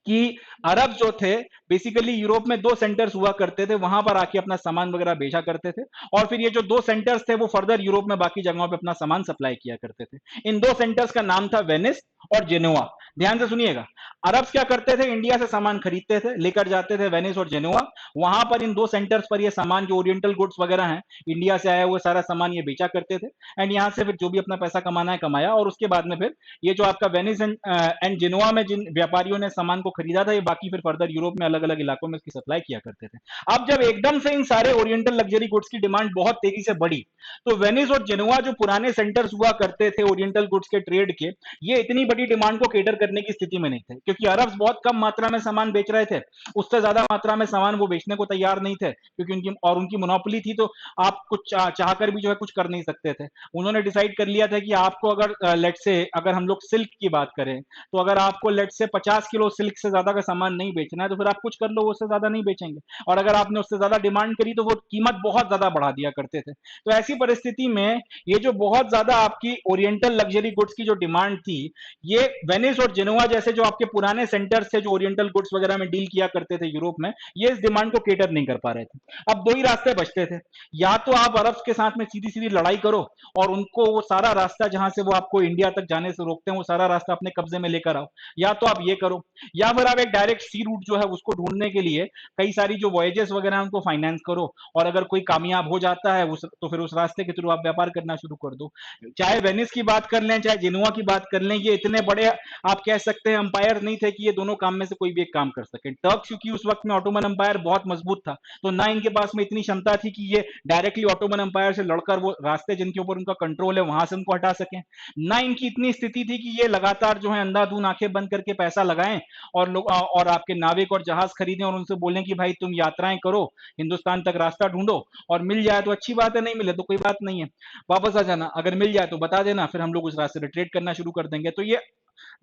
कि अरब जो थे बेसिकली यूरोप में दो सेंटर्स हुआ करते थे, वहां पर आके अपना सामान वगैरह भेजा करते थे, और फिर ये जो दो सेंटर्स थे वो फर्दर यूरोप में बाकी जगहों पे अपना सामान सप्लाई किया करते थे। इन दो सेंटर्स का नाम था वेनिस और जेनोआ। ध्यान से सुनिएगा, अरब्स क्या करते थे, इंडिया से सामान खरीदते थे, लेकर जाते थे वेनिस और जेनोआ, वहां पर इन दो सेंटर्स पर ये सामान जो ओरिएंटल गुड्स वगैरह हैं, इंडिया से आया हुआ सारा सामान ये बेचा करते थे, एंड यहाँ से फिर जो भी अपना पैसा कमाना है कमाया, और उसके बाद में फिर ये जो आपका वेनिस एंड जेनोआ में जिन व्यापारियों ने सामान को खरीदा था, ये बाकी फिर फर्दर यूरोप में अलग अलग इलाकों में इसकी सप्लाई किया करते थे। अब जब एकदम से इन सारे ओरिएंटल लग्जरी गुड्स की डिमांड बहुत तेजी से बढ़ी, तो वेनिस और जेनोआ जो पुराने सेंटर्स हुआ करते थे ओरिएंटल गुड्स के ट्रेड के, ये इतनी बड़ी डिमांड को केटर करने की स्थिति में नहीं थे, क्योंकि अरब बहुत कम मात्रा में सामान बेच रहे थे, उससे ज्यादा मात्रा में सामान वो बेचने को तैयार नहीं थे, क्योंकि उनकी मोनोपोली थी, तो आप कुछ चाहकर भी जो है कुछ कर नहीं सकते थे। उन्होंने डिसाइड कर लिया था कि आपको अगर लेट से अगर हम लोग सिल्क की बात करें, तो अगर आपको लेट से 50 किलो सिल्क से ज्यादा का सामान नहीं बेचना है, तो फिर आप कुछ कर लो, उससे ज्यादा नहीं बेचेंगे, और अगर आपने उससे ज्यादा डिमांड करी तो वो कीमत बहुत ज्यादा बढ़ा दिया करते थे। तो ऐसी परिस्थिति में ये जो बहुत ज्यादा आपकी ओरिएंटल लग्जरी गुड्स की जो डिमांड थी, ये वेनिस और जेनोआ जैसे जो आपके पुराने सेंटर्स थे जो ओरिएंटल गुड्स वगैरह में डील किया करते थे यूरोप में, ये इस डिमांड को केटर नहीं कर पा रहे थे। अब दो ही रास्ते बचते थे, या तो आप अरब्स के साथ में सीधी सीधी लड़ाई करो और उनको वो सारा रास्ता जहां से वो आपको इंडिया तक जाने से रोकते हैं वो सारा रास्ता अपने कब्जे में लेकर आओ, या तो आप ये करो, या फिर आप एक डायरेक्ट सी रूट जो है उसको ढूंढने के लिए कई सारी जो वॉयजेस वगैरह हैं उनको फाइनेंस करो, और अगर कोई कामयाब हो जाता है तो फिर उस रास्ते के थ्रू आप व्यापार करना शुरू कर दो। चाहे वेनिस की बात कर लें, चाहे जिनुआ की बात कर लें, ये इतने बड़े आप कह सकते हैं अंपायर नहीं थे कि ये दोनों काम में से कोई भी एक काम कर सके। टर्क क्योंकि उस वक्त में ऑटोमन अंपायर बहुत मजबूत था, तो ना इनके पास में इतनी क्षमता थी कि ये डायरेक्टली ऑटोमन अंपायर से लड़कर वो रास्ते जिनके ऊपर उनका कंट्रोल है वहां से उनको हटा सकें, ना इनकी इतनी स्थिति थी कि ये लगातार जो है अंधाधुन आंखें बंद करके पैसा लगाएं और लोग और आपके नाविक और जहाज खरीदें और उनसे बोलें कि भाई तुम यात्राएं करो, हिंदुस्तान तक रास्ता ढूंढो, और मिल जाए तो अच्छी बात है, नहीं मिले तो कोई बात नहीं है, वापस आ जाना, अगर मिल जाए तो बता देना, फिर हम लोग उस रास्ते से ट्रेड करना शुरू कर देंगे। तो ये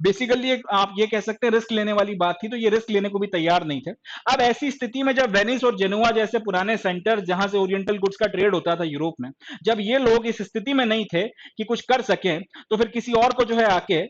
बेसिकली एक आप ये कह सकते हैं रिस्क लेने वाली बात थी, तो ये रिस्क लेने को भी तैयार नहीं थे। अब ऐसी स्थिति में जब वेनिस और जेनुआ जैसे पुराने सेंटर जहां से ओरिएंटल गुड्स का ट्रेड होता था यूरोप में, जब ये लोग इस स्थिति में नहीं थे कि कुछ कर सकें, तो फिर किसी और को जो है आके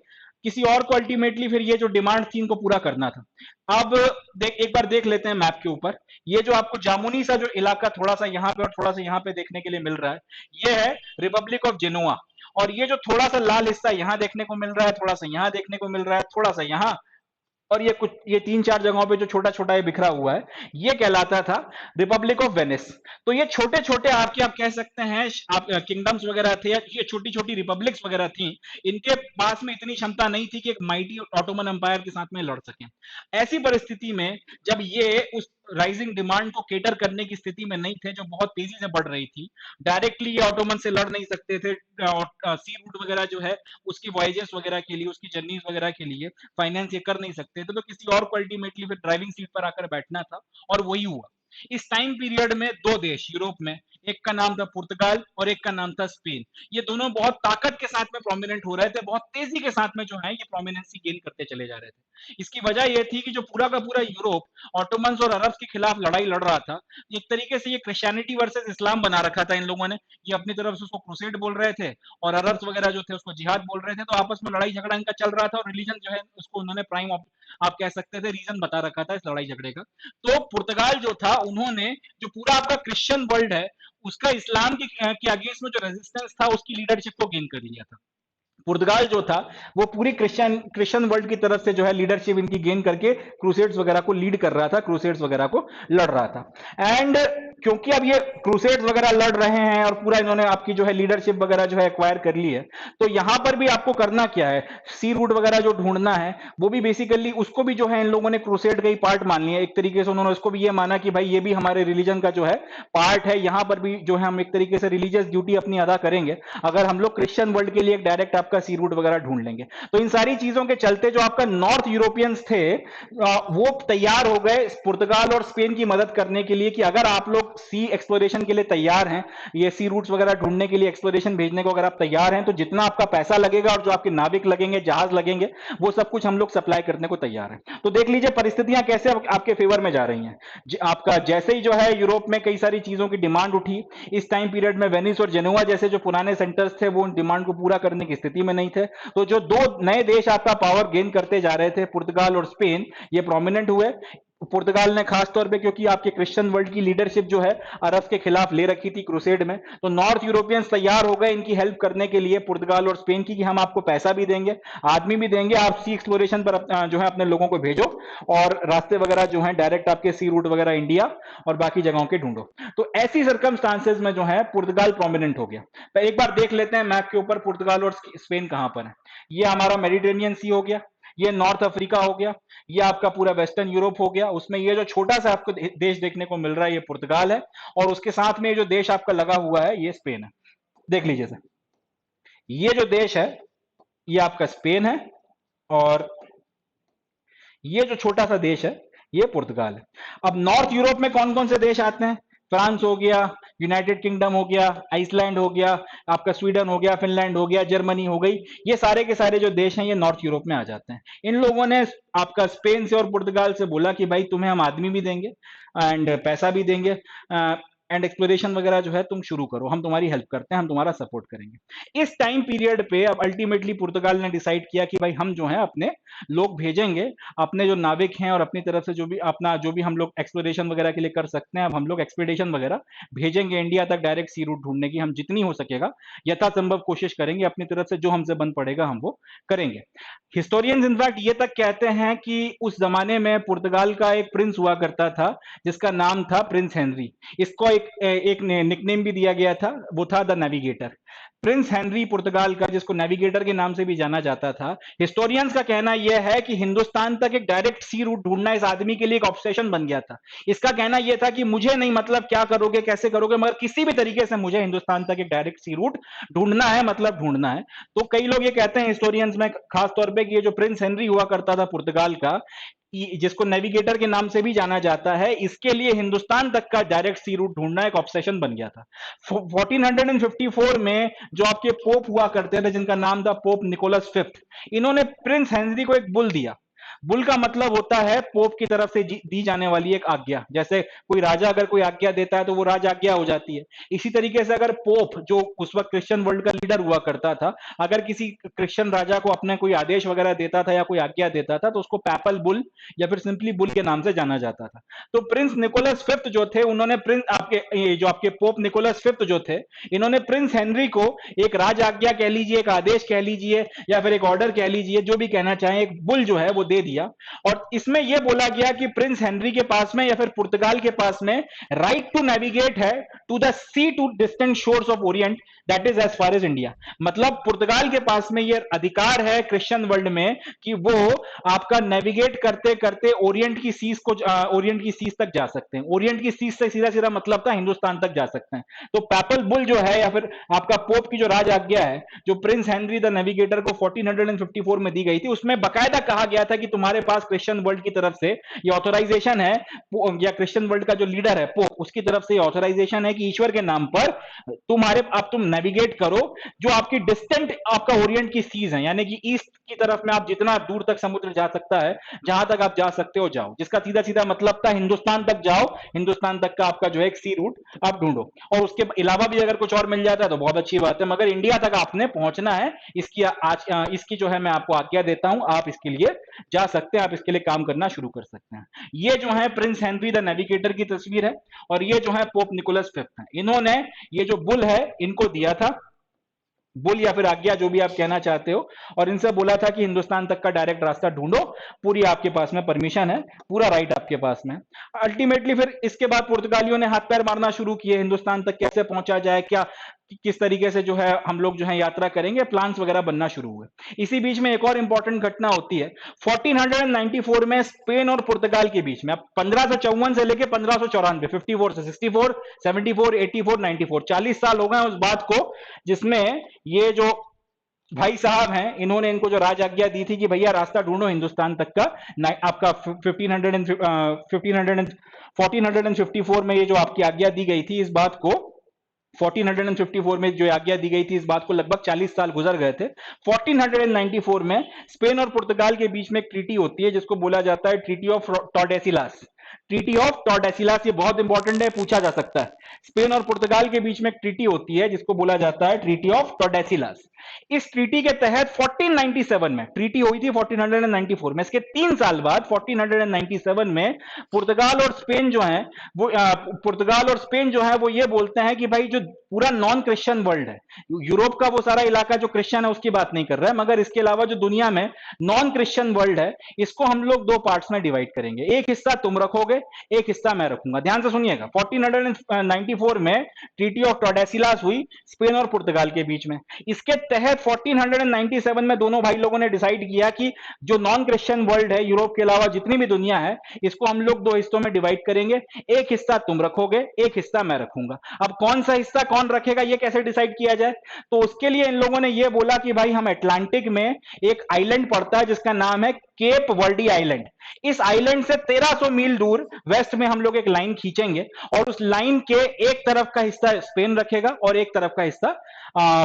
किसी और को अल्टीमेटली फिर ये जो डिमांड थी इनको पूरा करना था। अब एक बार देख लेते हैं मैप के ऊपर, ये जो आपको जामुनी सा जो इलाका थोड़ा सा यहाँ पे और थोड़ा सा यहाँ पे देखने के लिए मिल रहा है, ये है रिपब्लिक ऑफ जेनुआ, और ये जो थोड़ा सा लाल हिस्सा यहाँ देखने को मिल रहा है, थोड़ा सा यहाँ देखने को मिल रहा है, थोड़ा सा यहाँ, और ये तीन चार जगहों पे जो छोटा छोटा ये बिखरा हुआ है, ये कहलाता था रिपब्लिक ऑफ वेनिस। तो ये छोटे छोटे आप कह सकते हैं आप किंगडम्स वगैरह थे, या ये छोटी छोटी रिपब्लिक्स वगैरह थी, इनके पास में इतनी क्षमता नहीं थी कि एक माइटी ऑटोमन एम्पायर के साथ में लड़ सकें। ऐसी परिस्थिति में जब ये उस राइजिंग डिमांड को केटर करने की स्थिति में नहीं थे जो बहुत तेजी से बढ़ रही थी, डायरेक्टली ये ऑटोमन से लड़ नहीं सकते थे, सी रूट वगैरह जो है उसकी वॉयजेस वगैरह के लिए, उसकी जर्नीज वगैरह के लिए फाइनेंस ये कर नहीं सकते थे, तो किसी और को अल्टीमेटली फिर ड्राइविंग सीट पर आकर बैठना था, और वही हुआ। इस टाइम पीरियड में दो देश यूरोप में, एक का नाम था पुर्तगाल और एक का नाम था स्पेन, ये दोनों बहुत ताकत के साथ में प्रोमिनेंट हो रहे थे, बहुत तेजी के साथ में जो है ये प्रोमिनेंसी गेन करते चले जा रहे थे। इसकी वजह यह थी कि जो पूरा का पूरा यूरोप ऑटोमन्स और अरब्स के खिलाफ लड़ाई लड़ रहा था, एक तरीके से ये क्रिश्चियनिटी वर्सेस इस्लाम बना रखा था इन लोगों ने, ये अपनी तरफ से उसको क्रूसेड बोल रहे थे और अरब्स वगैरह जो थे उसको जिहाद बोल रहे थे, तो आपस में लड़ाई झगड़ा इनका चल रहा था, और रिलीजन जो है उसको उन्होंने प्राइम आप कह सकते थे रीजन बता रखा था इस लड़ाई झगड़े का। तो पुर्तगाल जो था, उन्होंने जो पूरा आपका क्रिश्चियन वर्ल्ड है उसका इस्लाम के अगेंस्ट में जो रेजिस्टेंस था उसकी लीडरशिप को गेन कर लिया था। पुर्तगाल जो था वो पूरी क्रिश्चियन वर्ल्ड की तरफ से जो है लीडरशिप इनकी गेन करके क्रूसेड्स वगैरह को लीड कर रहा था, क्रूसेड्स वगैरह को लड़ रहा था। एंड क्योंकि अब ये क्रूसेड्स वगैरह लड़ रहे हैं और पूरा इन्होंने आपकी जो है लीडरशिप वगैरह जो है एक्वायर कर ली है, तो यहां पर भी आपको करना क्या है, सी रूट वगैरह जो ढूंढना है वो भी बेसिकली उसको भी जो है इन लोगों ने क्रूसेड का ही पार्ट मान लिया एक तरीके से। उन्होंने उसको भी ये माना कि भाई ये भी हमारे रिलीजन का जो है पार्ट है, यहां पर भी जो है हम एक तरीके से रिलीजियस ड्यूटी अपनी अदा करेंगे अगर हम लोग क्रिश्चियन वर्ल्ड के लिए एक डायरेक्ट आपका सी रूट वगैरह ढूंढ लेंगे। तो इन सारी चीजों के चलते जो आपका नॉर्थ यूरोपियंस थे वो तैयार हो गए पुर्तगाल और स्पेन की मदद करने के लिए कि अगर आप लोग सी एक्सप्लोरेशन के लिए तैयार हैं, ये सी रूट्स वगैरह ढूंढने के लिए एक्सप्लोरेशन भेजने को अगर आप तैयार हैं, तो जितना आपका पैसा लगेगा और जो आपके नाविक लगेंगे, जहाज लगेंगे, वो सब कुछ हम लोग सप्लाई करने को तैयार हैं। तो देख लीजिए परिस्थितियां कैसे आपके फेवर में जा रही हैं। आपका जैसे ही जो है यूरोप में कई सारी चीजों की डिमांड उठी, इस टाइम पीरियड में वेनिस और जेनुआ जैसे जो पुराने सेंटर्स थे वो उन डिमांड को पूरा करने की स्थिति में नहीं थे, तो जो दो नए देश आपका पावर गेन करते जा रहे थे, पुर्तगाल और स्पेन, ये प्रोमिनेंट हुए। पुर्तगाल ने खास तौर पे क्योंकि आपके क्रिश्चियन वर्ल्ड की लीडरशिप जो है अरब के खिलाफ ले रखी थी क्रूसेड में, तो नॉर्थ यूरोपियंस तैयार हो गए इनकी हेल्प करने के लिए पुर्तगाल और स्पेन की कि हम आपको पैसा भी देंगे, आदमी भी देंगे, आप सी एक्सप्लोरेशन पर जो है अपने लोगों को भेजो और रास्ते वगैरह जो है डायरेक्ट आपके सी रूट वगैरह इंडिया और बाकी जगहों के ढूंढो। तो ऐसी सर्कमस्टांसेस में जो है पुर्तगाल प्रोमिनेंट हो गया। तो एक बार देख लेते हैं मैप के ऊपर पुर्तगाल और स्पेन कहां पर है। ये हमारा मेडिटेरेनियन सी हो गया, ये नॉर्थ अफ्रीका हो गया, ये आपका पूरा वेस्टर्न यूरोप हो गया, उसमें ये जो छोटा सा आपको देश देखने को मिल रहा है ये पुर्तगाल है, और उसके साथ में ये जो देश आपका लगा हुआ है ये स्पेन है। देख लीजिए सर, ये जो देश है ये आपका स्पेन है, और ये जो छोटा सा देश है ये पुर्तगाल है। अब नॉर्थ यूरोप में कौन कौन से देश आते हैं, फ्रांस हो गया, यूनाइटेड किंगडम हो गया, आइसलैंड हो गया, आपका स्वीडन हो गया, फिनलैंड हो गया, जर्मनी हो गई, ये सारे के सारे जो देश हैं ये नॉर्थ यूरोप में आ जाते हैं। इन लोगों ने आपका स्पेन से और पुर्तगाल से बोला कि भाई तुम्हें हम आदमी भी देंगे एंड पैसा भी देंगे, एंड एक्सप्लोरेशन वगैरह जो है तुम शुरू करो, हम तुम्हारी हेल्प करते हैं, हम तुम्हारा सपोर्ट करेंगे। इस टाइम पीरियड पे अब अल्टीमेटली पुर्तगाल ने डिसाइड किया कि भाई हम जो है अपने लोग भेजेंगे, अपने जो नाविक हैं और अपनी तरफ से जो भी अपना जो भी हम लोग एक्सप्लोरेशन वगैरह के लिए कर सकते हैं, अब हम लोग एक्सपीडिशन वगैरह भेजेंगे इंडिया तक, डायरेक्ट सी रूट ढूंढने की हम जितनी हो सकेगा यथासंभव कोशिश करेंगे, अपनी तरफ से जो हमसे बन पड़ेगा हम वो करेंगे। हिस्टोरियंस इनफैक्ट ये तक कहते हैं कि उस जमाने में पुर्तगाल का एक प्रिंस हुआ करता था जिसका नाम था प्रिंस हेनरी। इसको एक निकनेम भी दिया गया था, वो था द नेविगेटर। प्रिंस हेनरी पुर्तगाल का, जिसको नेविगेटर के नाम से भी जाना जाता था। हिस्टोरियंस का कहना यह है कि हिंदुस्तान तक एक डायरेक्ट सी रूट ढूंढना इस आदमी के लिए एक ऑब्सेशन बन गया था। इसका कहना यह था कि मुझे नहीं मतलब क्या करोगे कैसे करोगे, मगर किसी भी तरीके से मुझे हिंदुस्तान तक एक डायरेक्ट सी रूट ढूंढना है, मतलब ढूंढना है। तो कई लोग ये कहते हैं हिस्टोरियंस में खास तौर पे कि ये जो प्रिंस हेनरी हुआ करता था पुर्तगाल का, जिसको नेविगेटर के नाम से भी जाना जाता है, इसके लिए हिंदुस्तान तक का डायरेक्ट सी रूट ढूंढना एक ऑब्सेशन बन गया था। 1454 में जो आपके पोप हुआ करते थे जिनका नाम था पोप निकोलस फिफ्थ, इन्होंने प्रिंस हेनरी को एक बुल दिया। बुल का मतलब होता है पोप की तरफ से दी जाने वाली एक आज्ञा। जैसे कोई राजा अगर कोई आज्ञा देता है तो वो राज आज्ञा हो जाती है। इसी तरीके से अगर पोप, जो उस वक्त क्रिश्चियन वर्ल्ड का लीडर हुआ करता था, अगर किसी क्रिश्चियन राजा को अपने कोई आदेश वगैरह देता था या कोई आज्ञा देता था तो उसको पैपल बुल या फिर सिंपली बुल के नाम से जाना जाता था। तो प्रिंस निकोलस फिफ्थ जो थे, उन्होंने प्रिंस आपके जो आपके पोप निकोलस फिफ्थ जो थे, इन्होंने प्रिंस हेनरी को एक राज आज्ञा कह लीजिए, एक आदेश कह लीजिए या फिर एक ऑर्डर कह लीजिए, जो भी कहना चाहें, एक बुल जो है वो दे दिया। और इसमें यह बोला गया कि प्रिंस हेनरी के पास में या फिर पुर्तगाल के पास में राइट टू नेविगेट है to the sea to distant shores of orient, that is as far as India. मतलब पुर्तगाल के पास में यह अधिकार है क्रिश्चियन वर्ल्ड में कि वो आपका नेविगेट करते करते ओरिएंट की सीज को ओरिएंट की सीज तक जा सकते हैं। ओरिएंट की सीज से सीधा सीधा मतलब था हिंदुस्तान तक जा सकते हैं। तो पैपल बुल जो है या फिर आपका पोप की जो राज आज्ञा है, जो प्रिंस हेनरी द नेविगेटर को 1454 में दी गई थी, उसमें बकायदा कहा गया था कि तुम्हारे पास क्रिश्चियन वर्ल्ड की तरफ से ये ऑथराइजेशन है, या क्रिश्चियन वर्ल्ड का जो लीडर है पोप, उसकी तरफ से ऑथराइजेशन है कि ईश्वर के नाम पर तुम्हारे आप तुम नेविगेट करो जो आपकी डिस्टेंट आपका ओरिएंट की सीज है, यानी कि ईस्ट की तरफ में आप जितना दूर तक समुद्र जा सकता है, जहां तक आप जा सकते हो जाओ। जिसका सीधा सीधा मतलब था हिंदुस्तान तक जाओ, हिंदुस्तान तक का आपका जो है एक सी रूट आप ढूंढो। और उसके अलावा भी अगर कुछ और मिल जाता है तो बहुत अच्छी बात है, मगर इंडिया तक आपने पहुंचना है। इसकी आज इसकी जो है मैं आपको आज्ञा देता हूं, आप इसके लिए जा सकते हैं, आप इसके लिए काम करना शुरू कर सकते हैं। ये जो है प्रिंस हेनरी द नेविगेटर की तस्वीर है, और ये जो है पोप निकोलस फिफ्थ है। इन्होंने ये जो बुल है इनको दिया था, बुल या फिर आज्ञा जो भी आप कहना चाहते हो, और इनसे बोला था कि हिंदुस्तान तक का डायरेक्ट रास्ता ढूंढो, पूरी आपके पास में परमिशन है, पूरा राइट आपके पास में। अल्टीमेटली फिर इसके बाद पुर्तगालियों ने हाथ पैर मारना शुरू किए, हिंदुस्तान तक कैसे पहुंचा जाए, क्या किस तरीके से जो है हम लोग जो है यात्रा करेंगे, प्लान्स वगैरह बनना शुरू हुए। इसी बीच में एक और इंपॉर्टेंट घटना होती है 1494 में स्पेन और पुर्तगाल के बीच में। अब 1554 से लेकर 1594, 54 से 64, 74, 84, 94, 40 साल हो गए उस बात को, जिसमें ये जो भाई साहब हैं, इन्होंने इनको जो राज आज्ञा दी थी कि भैया रास्ता ढूंढो हिंदुस्तान तक का, आपका 1454 में ये जो आपकी आज्ञा दी गई थी, इस बात को 1454 में जो आज्ञा दी गई थी, इस बात को लगभग 40 साल गुजर गए थे। 1494 में स्पेन और पुर्तगाल के बीच में एक ट्रीटी होती है जिसको बोला जाता है ट्रीटी ऑफ टॉर्डेसिलास। ट्रीटी ऑफ टॉर्डेसिलास, ये बहुत इंपॉर्टेंट है, पूछा जा सकता है। स्पेन और पुर्तगाल के बीच में एक ट्रीटी होती है जिसको बोला जाता है ट्रीटी ऑफ टॉर्डेसिलास। इस ट्रीटी के तहत 1497 में ट्रीटी हुई थी, 1494 में, इसके 3 साल बाद 1497 में पुर्तगाल और स्पेन जो है वो पुर्तगाल और स्पेन जो है वो ये बोलते हैं कि भाई जो पूरा नॉन क्रिश्चियन वर्ल्ड है, यूरोप का वो सारा इलाका जो क्रिश्चियन है उसकी बात नहीं कर रहा है, मगर इसके अलावा जो दुनिया में नॉन क्रिश्चियन वर्ल्ड है, इसको हम लोग 2 पार्ट्स में डिवाइड करेंगे। एक हिस्सा तुम रखोगे, एक हिस्सा मैं रखूंगा। ध्यान से सुनिएगा, 1494 में ट्रीटी ऑफ टॉर्डेसिलास हुई स्पेन और पुर्तगाल के बीच में। इसके तहत 1497 में दोनों भाई लोगों ने डिसाइड किया कि जो नॉन क्रिश्चियन वर्ल्ड है, यूरोप के अलावा जितनी भी दुनिया है, इसको हम लोग 2 हिस्सों में डिवाइड करेंगे। एक हिस्सा तुम रखोगे, एक हिस्सा मैं रखूंगा। अब कौन सा हिस्सा कौन रखेगा ये कैसे डिसाइड किया जाए, तो उसके लिए इन लोगों ने ये बोला कि भाई हम अटलांटिक में एक आइलैंड पड़ता है जिसका नाम है केप वर्डी आइलैंड। इस आइलैंड से 1300 मील दूर वेस्ट में हम लोग एक लाइन खींचेंगे और उस लाइन के एक तरफ का हिस्सा स्पेन रखेगा और एक तरफ का हिस्सा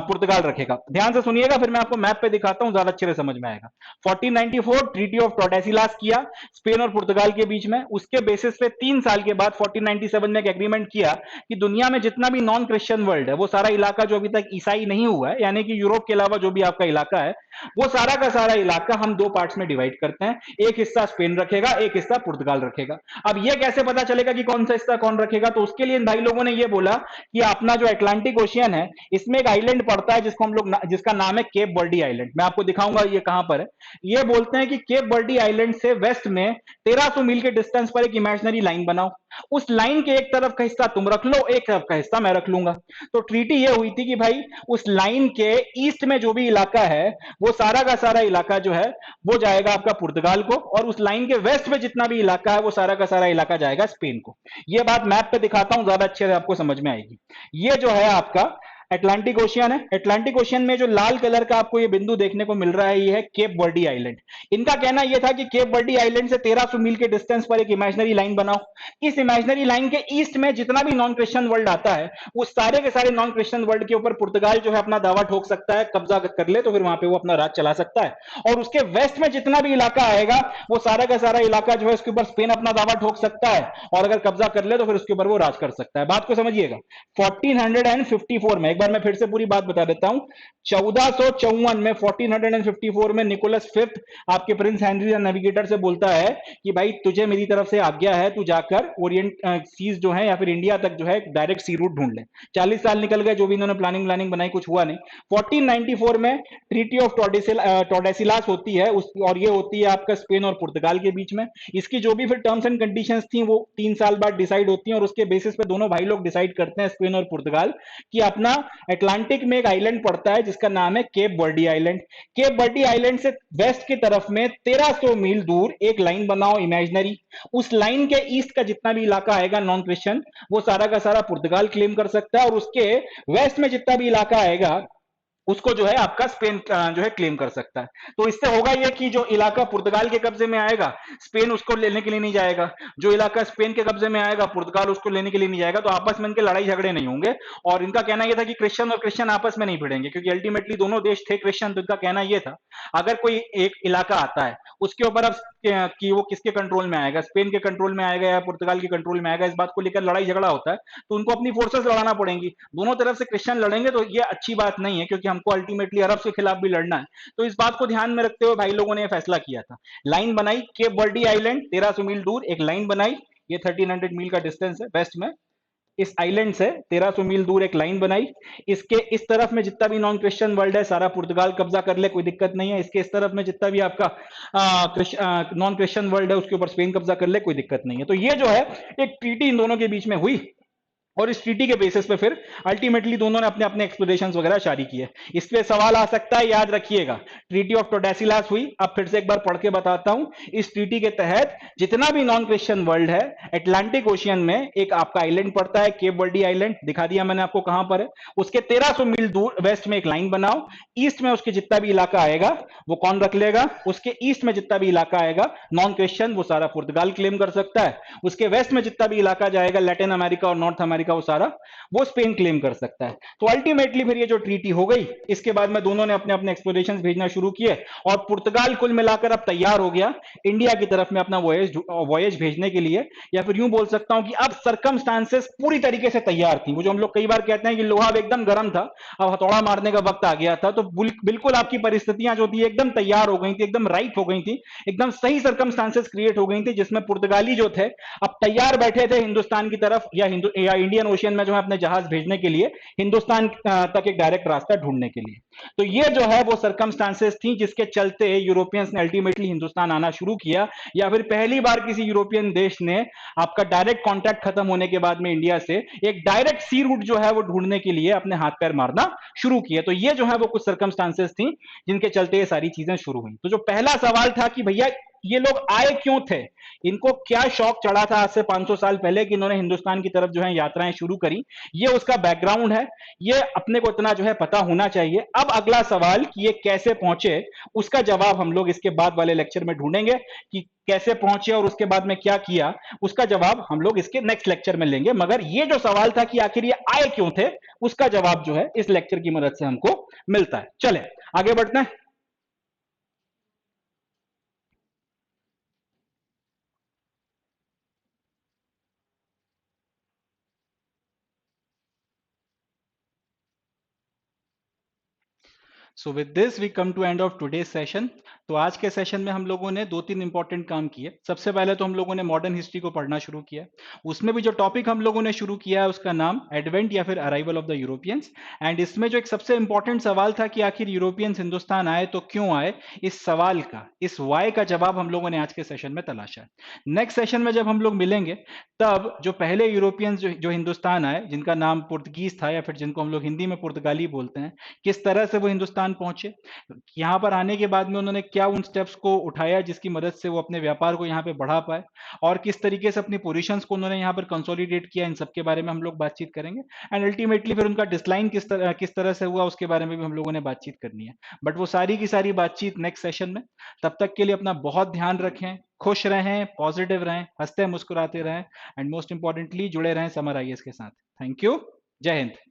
पुर्तगाल रखेगा। ध्यान से सुनिएगा, फिर मैं आपको मैप पे दिखाता हूं, ज्यादा अच्छे से समझ में आएगा। 1494 ट्रीटी ऑफ टोर्डेसिलास किया स्पेन और पुर्तगाल के बीच में। उसके बेसिस पे 3 साल के बाद 1497 में एक एग्रीमेंट किया कि दुनिया में जितना भी नॉन क्रिश्चियन वर्ल्ड है, वो सारा इलाका जो अभी तक ईसाई नहीं हुआ है, यानी कि यूरोप के अलावा जो भी आपका इलाका है, वो सारा का सारा इलाका हम 2 पार्ट्स में डिवाइड करते हैं। एक हिस्सा स्पेन रखेगा, एक हिस्सा पुर्तगाल रखेगा। अब ये कैसे पता चलेगा कि कौन सा हिस्सा कौन रखेगा? तो उसके लिए इन भाई लोगों ने ये बोला कि अपना जो अटलांटिक ओशियन है, इसमें एक आइलैंड पड़ता है जिसको हम लोग जिसका नाम है केप बर्डी आइलैंड। मैं आपको दिखाऊंगा ये कहां पर है। ये बोलते हैं कि केप बर्डी आइलैंड से वेस्ट में 1300 मील के डिस्टेंस पर एक इमेजिनरी लाइन बनाओ। उस लाइन के एक तरफ का हिस्सा तुम रख लो, एक तरफ का हिस्सा मैं रख लूंगा। तो ट्रीटी ये हुई थी कि भाई उस लाइन के ईस्ट में जो भी इलाका है, वो सारा का सारा इलाका जो है वो जाएगा आपका पुर्तगाल को, और उस लाइन के वेस्ट में जितना भी इलाका है वो सारा का सारा इलाका जाएगा स्पेन को। ये बात मैप पे दिखाता हूं, ज्यादा अच्छे से आपको समझ में आएगी। ये जो है आपका अटलांटिक ओशियन है। अटलांटिक ओशियन में जो लाल कलर का आपको ये बिंदु देखने को मिल रहा है, ये है केप वर्डी आइलैंड। इनका कहना यह था कि केप वर्डी आइलैंड से 1300 मील के डिस्टेंस पर एक इमेजिनरी लाइन बनाओ। इस इमेजिनरी लाइन के ईस्ट में जितना भी नॉन क्रिश्चियन वर्ल्ड आता है, वो सारे के सारे नॉन क्रिश्चियन वर्ल्ड के ऊपर पुर्तगाल जो है अपना दावा ठोक सकता है, कब्जा कर ले तो फिर वहां पे वो अपना राज चला सकता है। और उसके वेस्ट में जितना भी इलाका आएगा, वो सारा का सारा इलाका जो है उसके ऊपर स्पेन अपना दावा ठोक सकता है, और अगर कब्जा कर ले तो फिर उसके ऊपर वो राज कर सकता है। बात को समझिएगा। 1454 में, एक बार मैं फिर से पूरी बात बता देता हूं, 1454 में 1454 में निकोलस फिफ्थ आपके प्रिंस हेनरी नेविगेटर से बोलता है कि भाई तुझे मेरी तरफ से आज्ञा है, तू जाकर ओरिएंट सीज जो है या फिर इंडिया तक जो है डायरेक्ट सी रूट ढूंढ ले। 40 साल निकल गए, जो भी इन्होंने प्लानिंग बनाई, कुछ हुआ नहीं। 1494 में ट्रीटी ऑफ टोर्डेसिलास होती है, और ये होती है आपका स्पेन और पुर्तगाल के बीच में। इसकी जो भी फिर टर्म्स एंड कंडीशंस थी वो 3 साल बाद डिसाइड होती हैं, और उसके बेसिस पे दोनों भाई लोग डिसाइड करते हैं, स्पेन और पुर्तगाल, कि अपना अटलांटिक में एक आइलैंड पड़ता है जिसका नाम है Cape Verde island. Cape Verde island से वेस्ट की तरफ में 1300 मील दूर एक लाइन बनाओ इमेजिनरी। उस लाइन के ईस्ट का जितना भी इलाका आएगा नॉन क्रिश्चियन, वो सारा का सारा पुर्तगाल क्लेम कर सकता है, और उसके वेस्ट में जितना भी इलाका आएगा उसको जो है आपका स्पेन जो है क्लेम कर सकता है। तो इससे होगा ये कि जो इलाका पुर्तगाल के कब्जे में आएगा, स्पेन उसको लेने के लिए नहीं जाएगा। जो इलाका स्पेन के कब्जे में आएगा, पुर्तगाल उसको लेने के लिए नहीं जाएगा। तो आपस में इनके लड़ाई झगड़े नहीं होंगे। और इनका कहना यह था कि क्रिश्चियन और क्रिश्चियन आपस में नहीं भिड़ेंगे, क्योंकि अल्टीमेटली दोनों देश थे क्रिश्चियन। तो इनका कहना यह था, अगर कोई एक इलाका आता है, उसके ऊपर अब कि वो किसके कंट्रोल में आएगा, स्पेन के कंट्रोल में आएगा या पुर्तगाल के कंट्रोल में आएगा, इस बात को लेकर लड़ाई झगड़ा होता है, तो उनको अपनी फोर्सेस लड़ाना पड़ेंगी। दोनों तरफ से क्रिश्चियन लड़ेंगे तो ये अच्छी बात नहीं है, क्योंकि हमको अल्टीमेटली अरब के खिलाफ भी लड़ना है। तो इस बात को ध्यान में रखते हुए भाई लोगों ने फैसला किया था। लाइन बनाई, केप बर्डी आइलैंड 1300 मील दूर एक लाइन बनाई। ये 1300 मील का डिस्टेंस है वेस्ट में। इस आइलैंड से 1300 मील दूर एक लाइन बनाई। इसके इस तरफ में जितना भी नॉन क्रिश्चियन वर्ल्ड है, सारा पुर्तगाल कब्जा कर ले, कोई दिक्कत नहीं है। इसके इस तरफ में जितना भी आपका नॉन क्रिश्चियन वर्ल्ड है, उसके ऊपर स्पेन कब्जा कर ले, कोई दिक्कत नहीं है। तो ये जो है एक ट्रीटी इन दोनों के बीच में हुई, और इस ट्रीटी के बेसिस पे फिर अल्टीमेटली दोनों ने अपने अपने एक्सप्लोरेशंस वगैरह जारी किए। इस पे सवाल आ सकता है, याद रखिएगा। ट्रीटी ऑफ टोर्डेसिलास हुई, अब फिर से एक बार पढ़ के बताता हूं। इस ट्रीटी के तहत जितना भी नॉन क्रिश्चियन वर्ल्ड है, अटलांटिक ओशियन में एक आपका आइलैंड पड़ता है, केप वर्डी आइलैंड, दिखा दिया मैंने आपको कहां पर है। उसके 1300 मील दूर वेस्ट में एक लाइन बनाओ। ईस्ट में उसके जितना भी इलाका आएगा वो कौन रख लेगा? उसके ईस्ट में जितना भी इलाका आएगा नॉन क्रिश्चियन, वो सारा पुर्तगाल क्लेम कर सकता है। उसके वेस्ट में जितना भी इलाका जाएगा, लैटिन अमेरिका और नॉर्थ अमेरिका, वो सारा वो स्पेन क्लेम कर सकता है। तो अल्टीमेटली फिर ये जो ट्रीटी हो गई, इसके बाद में दोनों ने अपने अपने एक्सप्लोरेशंस भेजना शुरू किए, और पुर्तगाल कुल मिलाकर अब तैयार हो गया इंडिया की तरफ में अपना वॉयज भेजने के लिए। या फिर यूं बोल सकता हूं कि अब सर्कमस्टांसेस पूरी तरीके से तैयार थी। वो जो हम लोग कई बार कहते हैं कि लोहा एकदम गर्म था, अब हथौड़ा मारने का वक्त आ गया था। तो बिल्कुल आपकी परिस्थितियां जो थी एकदम तैयार हो गई थी, एकदम राइट हो गई थी, एकदम सही सर्कमस्टांसेस क्रिएट हो गई थी, जिसमें पुर्तगाली जो थे अब तैयार बैठे थे हिंदुस्तान की तरफ, या इंडियन ओशियन में जो है अपने जहाज भेजने के लिए, हिंदुस्तान तक एक डायरेक्ट रास्ता ढूंढने के लिए। तो ये जो है वो सर्कमस्टांसेस थी जिसके चलते यूरोपियंस ने अल्टीमेटली हिंदुस्तान आना शुरू किया, या फिर पहली बार किसी यूरोपियन देश ने आपका डायरेक्ट कॉन्टैक्ट खत्म होने के बाद में इंडिया से एक डायरेक्ट सी रूट जो है वो ढूंढने के लिए अपने हाथ पैर मारना शुरू किया। तो ये जो है वो कुछ सर्कमस्टांसेस थी जिनके चलते ये सारी चीजें शुरू हुई। तो जो पहला सवाल था कि भैया ये लोग आए क्यों थे, इनको क्या शौक चढ़ा था आज से 500 साल पहले कि इन्होंने हिंदुस्तान की तरफ जो है यात्राएं शुरू करी, ये उसका बैकग्राउंड है, ये अपने को इतना जो है पता होना चाहिए। अब अगला सवाल कि ये कैसे पहुंचे, उसका जवाब हम लोग इसके बाद वाले लेक्चर में ढूंढेंगे कि कैसे पहुंचे और उसके बाद में क्या किया, उसका जवाब हम लोग इसके नेक्स्ट लेक्चर में लेंगे। मगर ये जो सवाल था कि आखिर ये आए क्यों थे, उसका जवाब जो है इस लेक्चर की मदद से हमको मिलता है। चले आगे बढ़ते हैं। So with this we come to end of today session. तो आज के सेशन में हम लोगों ने दो तीन इंपॉर्टेंट काम किए। सबसे पहले तो हम लोगों ने मॉडर्न हिस्ट्री को पढ़ना शुरू किया। उसमें भी जो टॉपिक हम लोगों ने शुरू किया है उसका नाम एडवेंट या फिर arrival of the Europeans. And इसमें जो एक सबसे इंपॉर्टेंट सवाल था कि आखिर यूरोपियंस हिंदुस्तान आए तो क्यों आए, इस सवाल का, इस वाई का जवाब हम लोगों ने आज के सेशन में तलाशा है। नेक्स्ट सेशन में जब हम लोग मिलेंगे तब जो पहले यूरोपियंस जो हिंदुस्तान आए, जिनका नाम पुर्तगीज था या फिर जिनको हम लोग हिंदी में पुर्तगाली बोलते हैं, किस तरह से वो हिंदुस्तान पहुंचे, यहाँ पर आने के बाद में उन्होंने क्या उन स्टेप्स को उठाया जिसकी मदद से वो अपने व्यापार को यहाँ पे बढ़ा पाए, और किस तरीके से अपनी पोजीशंस को उन्होंने यहाँ पर कंसोलिडेट किया, इन सब के बारे में हम लोग बातचीत करेंगे। एंड अल्टीमेटली फिर उनका डिस्लाइन किस तरह से हुआ उसके बारे में भी हम लोगों ने बातचीत करनी है। बट वो सारी की सारी बातचीत नेक्स्ट सेशन में। तब तक के लिए अपना बहुत ध्यान रखें, खुश रहें, पॉजिटिव रहें, हंसते मुस्कुराते रहें, एंड मोस्ट इंपॉर्टेंटली जुड़े रहें समर आईएएस के साथ। Thank you. जय हिंद।